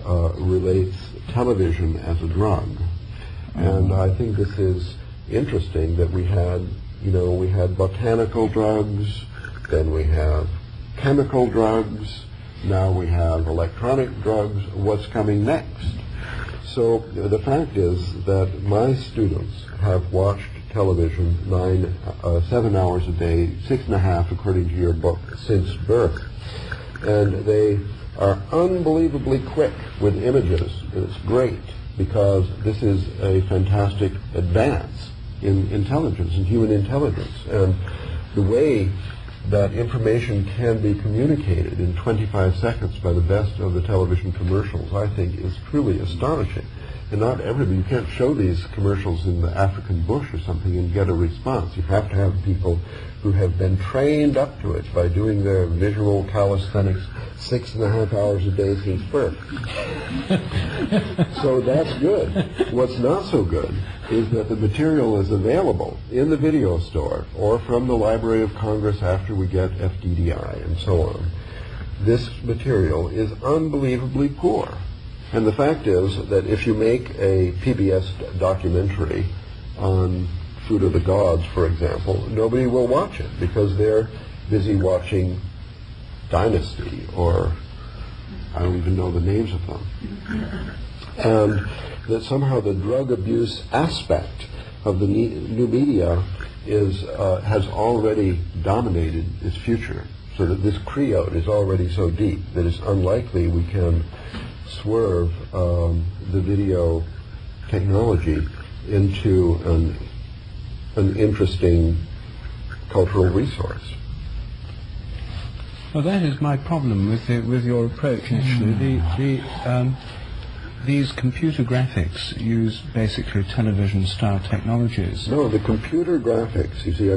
relates television as a drug. And I think this is interesting that we had botanical drugs, then we have chemical drugs, now we have electronic drugs. What's coming next? So the fact is that my students have watched television 7 hours a day, 6.5 according to your book, since birth. And they are unbelievably quick with images. And it's great because this is a fantastic advance in intelligence, in human intelligence. And the way that information can be communicated in 25 seconds by the best of the television commercials, I think, is truly astonishing. And not everybody, you can't show these commercials in the African bush or something and get a response. You have to have people who have been trained up to it by doing their visual calisthenics 6.5 hours a day since birth. So that's good. What's not so good is that the material is available in the video store or from the Library of Congress after we get FDDI and so on. This material is unbelievably poor. And the fact is that if you make a PBS documentary on Food of the Gods, for example, nobody will watch it because they're busy watching Dynasty, or I don't even know the names of them. And that somehow the drug abuse aspect of the new media has already dominated its future, so that this creote is already so deep that it's unlikely we can swerve the video technology into an interesting cultural resource. Well, that is my problem with your approach, actually. These computer graphics use basically television-style technologies. No, the computer graphics, you see,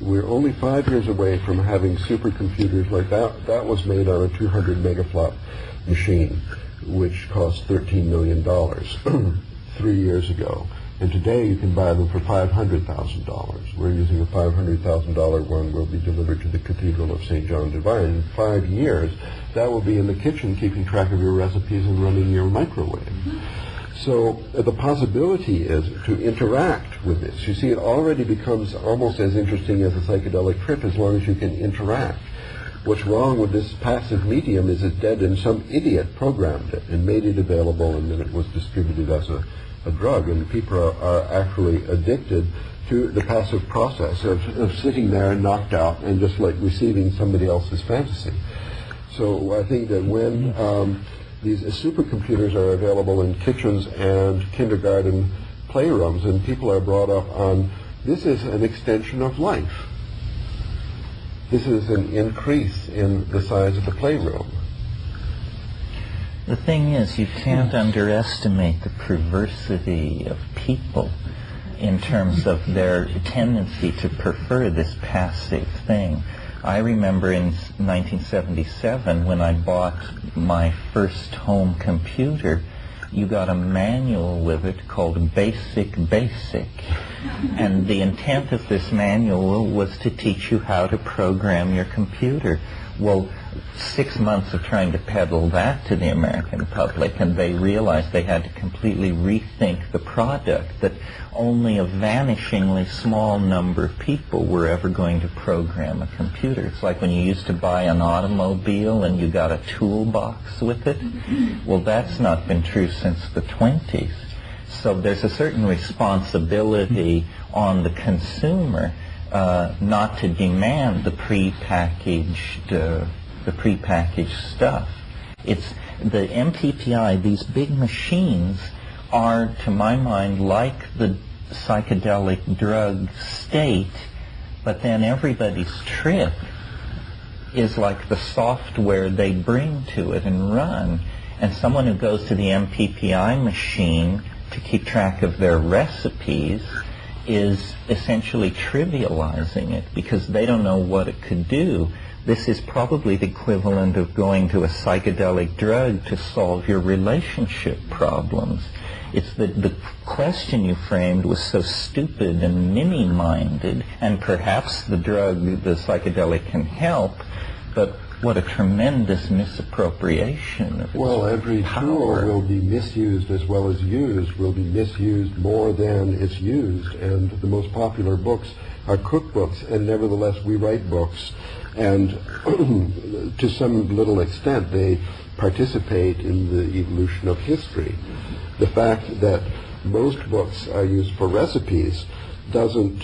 we're only 5 years away from having supercomputers like that. That was made on a 200 megaflop machine, which cost $13 million 3 years ago. And today you can buy them for $500,000. We're using a $500,000 one will be delivered to the Cathedral of St. John Divine. In 5 years, that will be in the kitchen keeping track of your recipes and running your microwave. So the possibility is to interact with this. You see, it already becomes almost as interesting as a psychedelic trip as long as you can interact. What's wrong with this passive medium is it's dead and some idiot programmed it and made it available, and then it was distributed as a drug, and people are actually addicted to the passive process of sitting there knocked out and just like receiving somebody else's fantasy. So I think that when these supercomputers are available in kitchens and kindergarten playrooms, and people are brought up on, this is an extension of life. This is an increase in the size of the playroom. The thing is, you can't underestimate the perversity of people in terms of their tendency to prefer this passive thing. I remember in 1977 when I bought my first home computer, you got a manual with it called Basic. And the intent of this manual was to teach you how to program your computer. Well, 6 months of trying to peddle that to the American public, and they realized they had to completely rethink the product, that only a vanishingly small number of people were ever going to program a computer. It's like when you used to buy an automobile and you got a toolbox with it. Well, that's not been true since the 20s. So there's a certain responsibility on the consumer not to demand the prepackaged stuff. It's the MPPI, these big machines are, to my mind, like the psychedelic drug state, but then everybody's trip is like the software they bring to it and run. And someone who goes to the MPPI machine to keep track of their recipes is essentially trivializing it because they don't know what it could do. This is probably the equivalent of going to a psychedelic drug to solve your relationship problems. It's the question you framed was so stupid and mini-minded, and perhaps the drug, the psychedelic, can help, but what a tremendous misappropriation of its Well, every power. tool will be misused as well as used, will be misused more than it's used, and the most popular books are cookbooks, and nevertheless we write books, and to some little extent they participate in the evolution of history. The fact that most books are used for recipes doesn't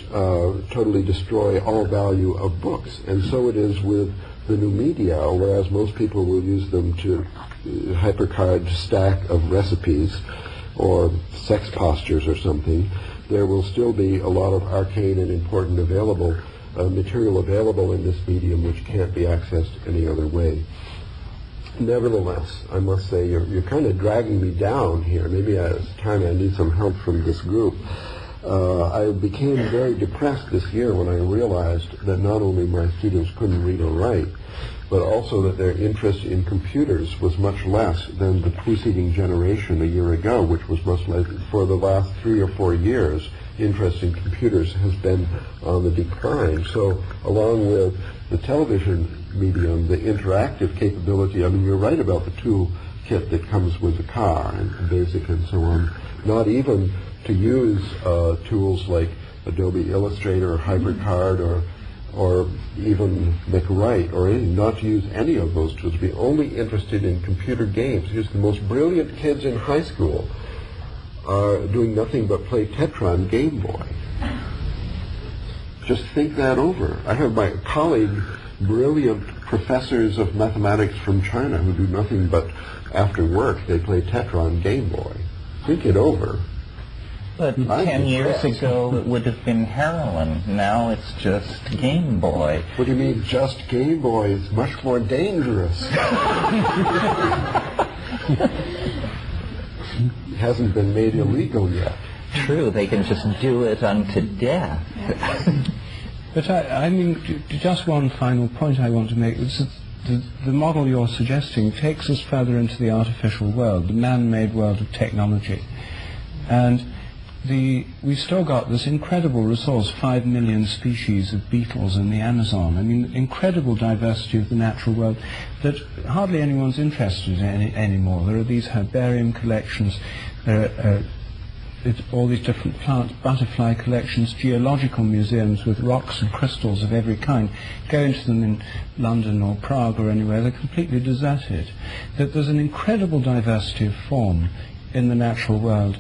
totally destroy all value of books, and so it is with the new media, whereas most people will use them to hypercard stack of recipes or sex postures or something. There will still be a lot of arcane and important material available in this medium which can't be accessed any other way. Nevertheless, I must say you're kind of dragging me down here. Maybe it's time I need some help from this group. I became very depressed this year when I realized that not only my students couldn't read or write, but also that their interest in computers was much less than the preceding generation a year ago, which was much less. For the last 3 or 4 years, interest in computers has been on the decline. So along with the television medium, the interactive capability, I mean, you're right about the toolkit that comes with the car and BASIC and so on. Not even to use tools like Adobe Illustrator or HyperCard or even McWrite or anything, not to use any of those tools, be only interested in computer games. Because the most brilliant kids in high school are doing nothing but play Tetra on Game Boy. Just think that over. I have my colleague, brilliant professors of mathematics from China who do nothing but after work they play Tetra on Game Boy. Think it over. But 10 years ago it would have been heroin. Now it's just Game Boy. What do you mean just Game Boy? It's much more dangerous. It hasn't been made illegal yet. True, they can just do it unto death. But I mean, just one final point I want to make, which is the model you're suggesting takes us further into the artificial world, the man-made world of technology. And we've still got this incredible resource, 5 million species of beetles in the Amazon. I mean, incredible diversity of the natural world that hardly anyone's interested in anymore. There are these herbarium collections, there are all these different plants, butterfly collections, geological museums with rocks and crystals of every kind. Go into them in London or Prague or anywhere, they're completely deserted. That there's an incredible diversity of form in the natural world.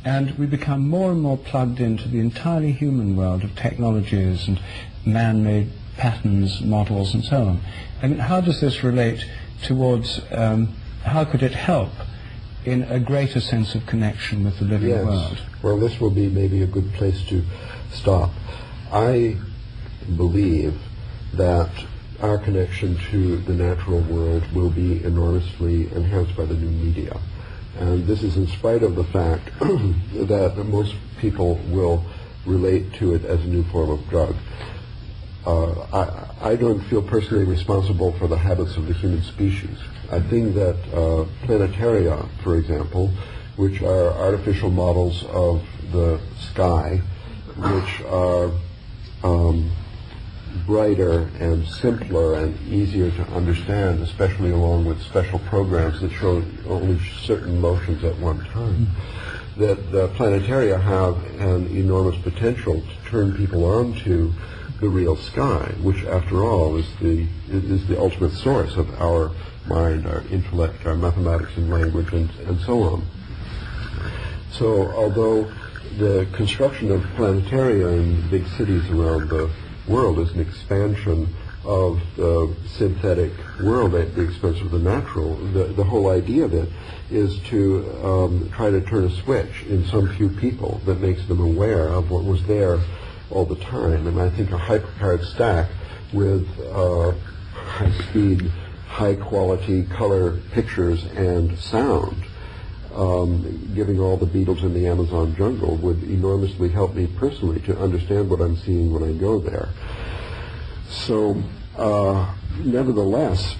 And we become more and more plugged into the entirely human world of technologies and man-made patterns, models, and so on. I mean, how does this relate towards, how could it help in a greater sense of connection with the living world? Well, this will be maybe a good place to stop. I believe that our connection to the natural world will be enormously enhanced by the new media. And this is in spite of the fact that most people will relate to it as a new form of drug. I don't feel personally responsible for the habits of the human species. I think that planetaria, for example, which are artificial models of the sky, which are brighter and simpler and easier to understand, especially along with special programs that show only certain motions at one time, that the planetaria have an enormous potential to turn people on to the real sky, which after all is the ultimate source of our mind, our intellect, our mathematics and language, and so on. So although the construction of planetaria in big cities around the world is an expansion of the synthetic world at the expense of the natural, the whole idea of it is to try to turn a switch in some few people that makes them aware of what was there all the time. And I think a HyperCard stack with high-speed, high-quality color pictures and sound, giving all the beetles in the Amazon jungle would enormously help me personally to understand what I'm seeing when I go there. So, nevertheless,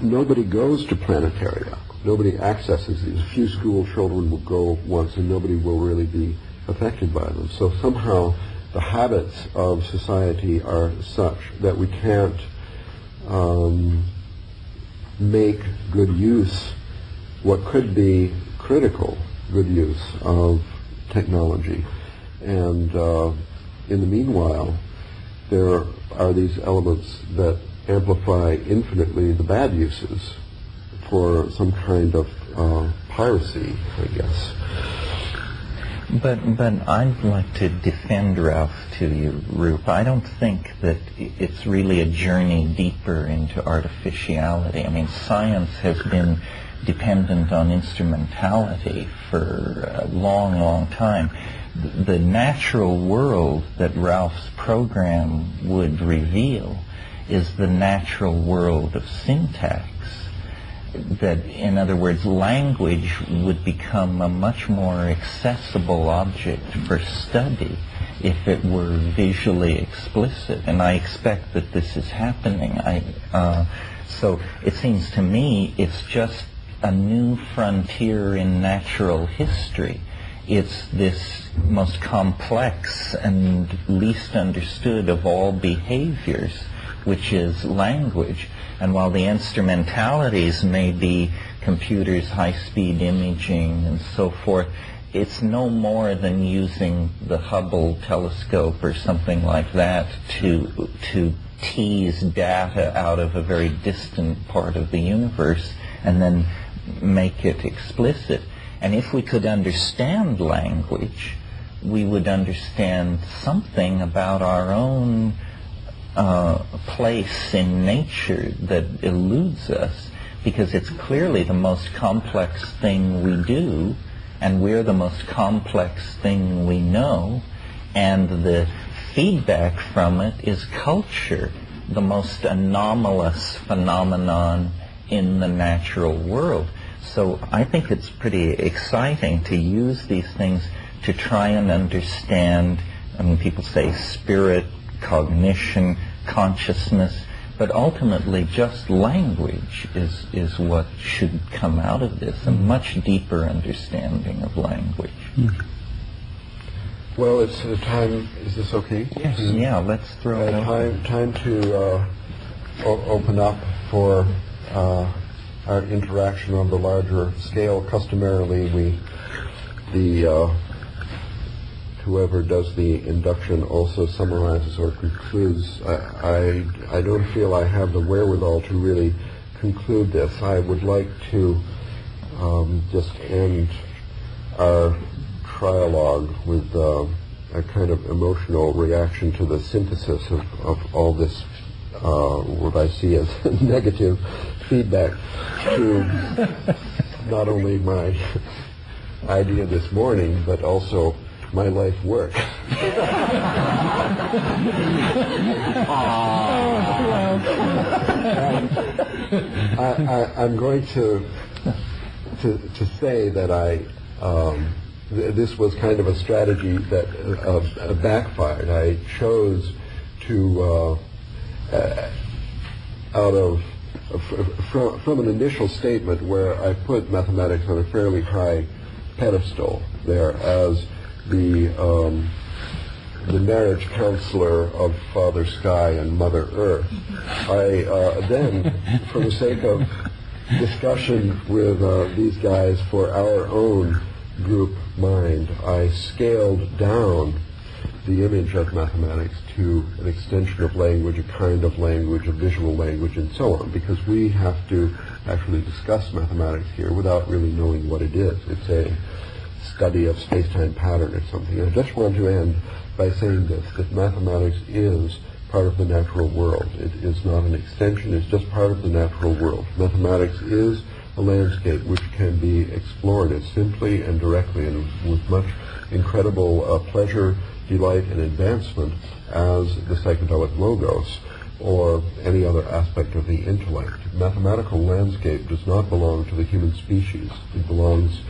nobody goes to planetaria. Nobody accesses these. A few school children will go once and nobody will really be affected by them. So somehow the habits of society are such that we can't make good use, what could be critical good use of technology. And in the meanwhile, there are these elements that amplify infinitely the bad uses for some kind of piracy, I guess. But I'd like to defend Ralph to you, Roop. I don't think that it's really a journey deeper into artificiality. I mean, science has been dependent on instrumentality for a long, long time. The natural world that Ralph's program would reveal is the natural world of syntax. in other words, language would become a much more accessible object for study if it were visually explicit, and I expect that this is happening. So it seems to me it's just a new frontier in natural history. It's this most complex and least understood of all behaviors, which is language. And while the instrumentalities may be computers, high-speed imaging, and so forth, it's no more than using the Hubble telescope or something like that to tease data out of a very distant part of the universe and then make it explicit. And if we could understand language, we would understand something about our own place in nature that eludes us, because it's clearly the most complex thing we do, and we're the most complex thing we know, and the feedback from it is culture, the most anomalous phenomenon in the natural world. So I think it's pretty exciting to use these things to try and understand, I mean, people say spirit, cognition, consciousness, but ultimately just language is what should come out of this, a much deeper understanding of language. Well, it's time. Is this okay? Yes. Yeah, let's throw it open. Time to open up for our interaction on the larger scale. Customarily, whoever does the induction also summarizes or concludes. I don't feel I have the wherewithal to really conclude this. I would like to just end our trialogue with a kind of emotional reaction to the synthesis of all this, what I see as negative feedback to not only my idea this morning, but also my life work. I'm going to say that this was kind of a strategy that backfired. I chose to from an initial statement where I put mathematics on a fairly high pedestal there as the marriage counselor of Father Sky and Mother Earth. I then, for the sake of discussion with these guys for our own group mind, I scaled down the image of mathematics to an extension of language, a kind of language, a visual language, and so on, because we have to actually discuss mathematics here without really knowing what it is. It's a study of space-time pattern or something. And I just want to end by saying this, that mathematics is part of the natural world. It is not an extension, it's just part of the natural world. Mathematics is a landscape which can be explored as simply and directly and with much incredible pleasure, delight, and advancement as the psychedelic logos or any other aspect of the intellect. Mathematical landscape does not belong to the human species. It belongs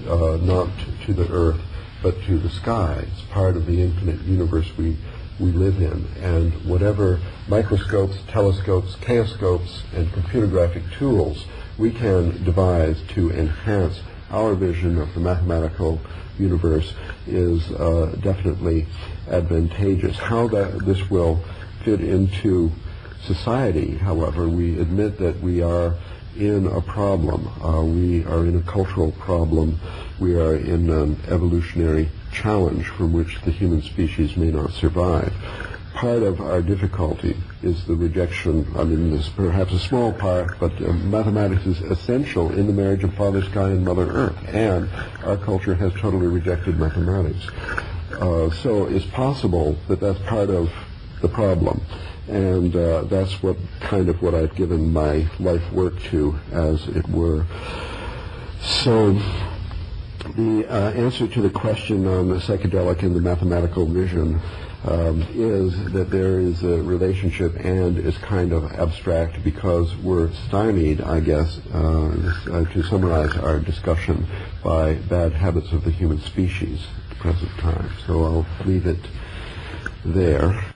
not to the earth, but to the sky. It's part of the infinite universe we live in. And whatever microscopes, telescopes, chaoscopes, and computer graphic tools we can devise to enhance our vision of the mathematical universe is definitely advantageous. How this will fit into society, however, we admit that we are in a problem. We are in a cultural problem. We are in an evolutionary challenge from which the human species may not survive. Part of our difficulty is the rejection, I mean, this is perhaps a small part, but mathematics is essential in the marriage of Father Sky and Mother Earth, and our culture has totally rejected mathematics. So it's possible that that's part of the problem. And that's what I've given my life work to, as it were. So the answer to the question on the psychedelic and the mathematical vision, is that there is a relationship and it's kind of abstract because we're stymied, I guess, to summarize our discussion, by bad habits of the human species at the present time. So I'll leave it there.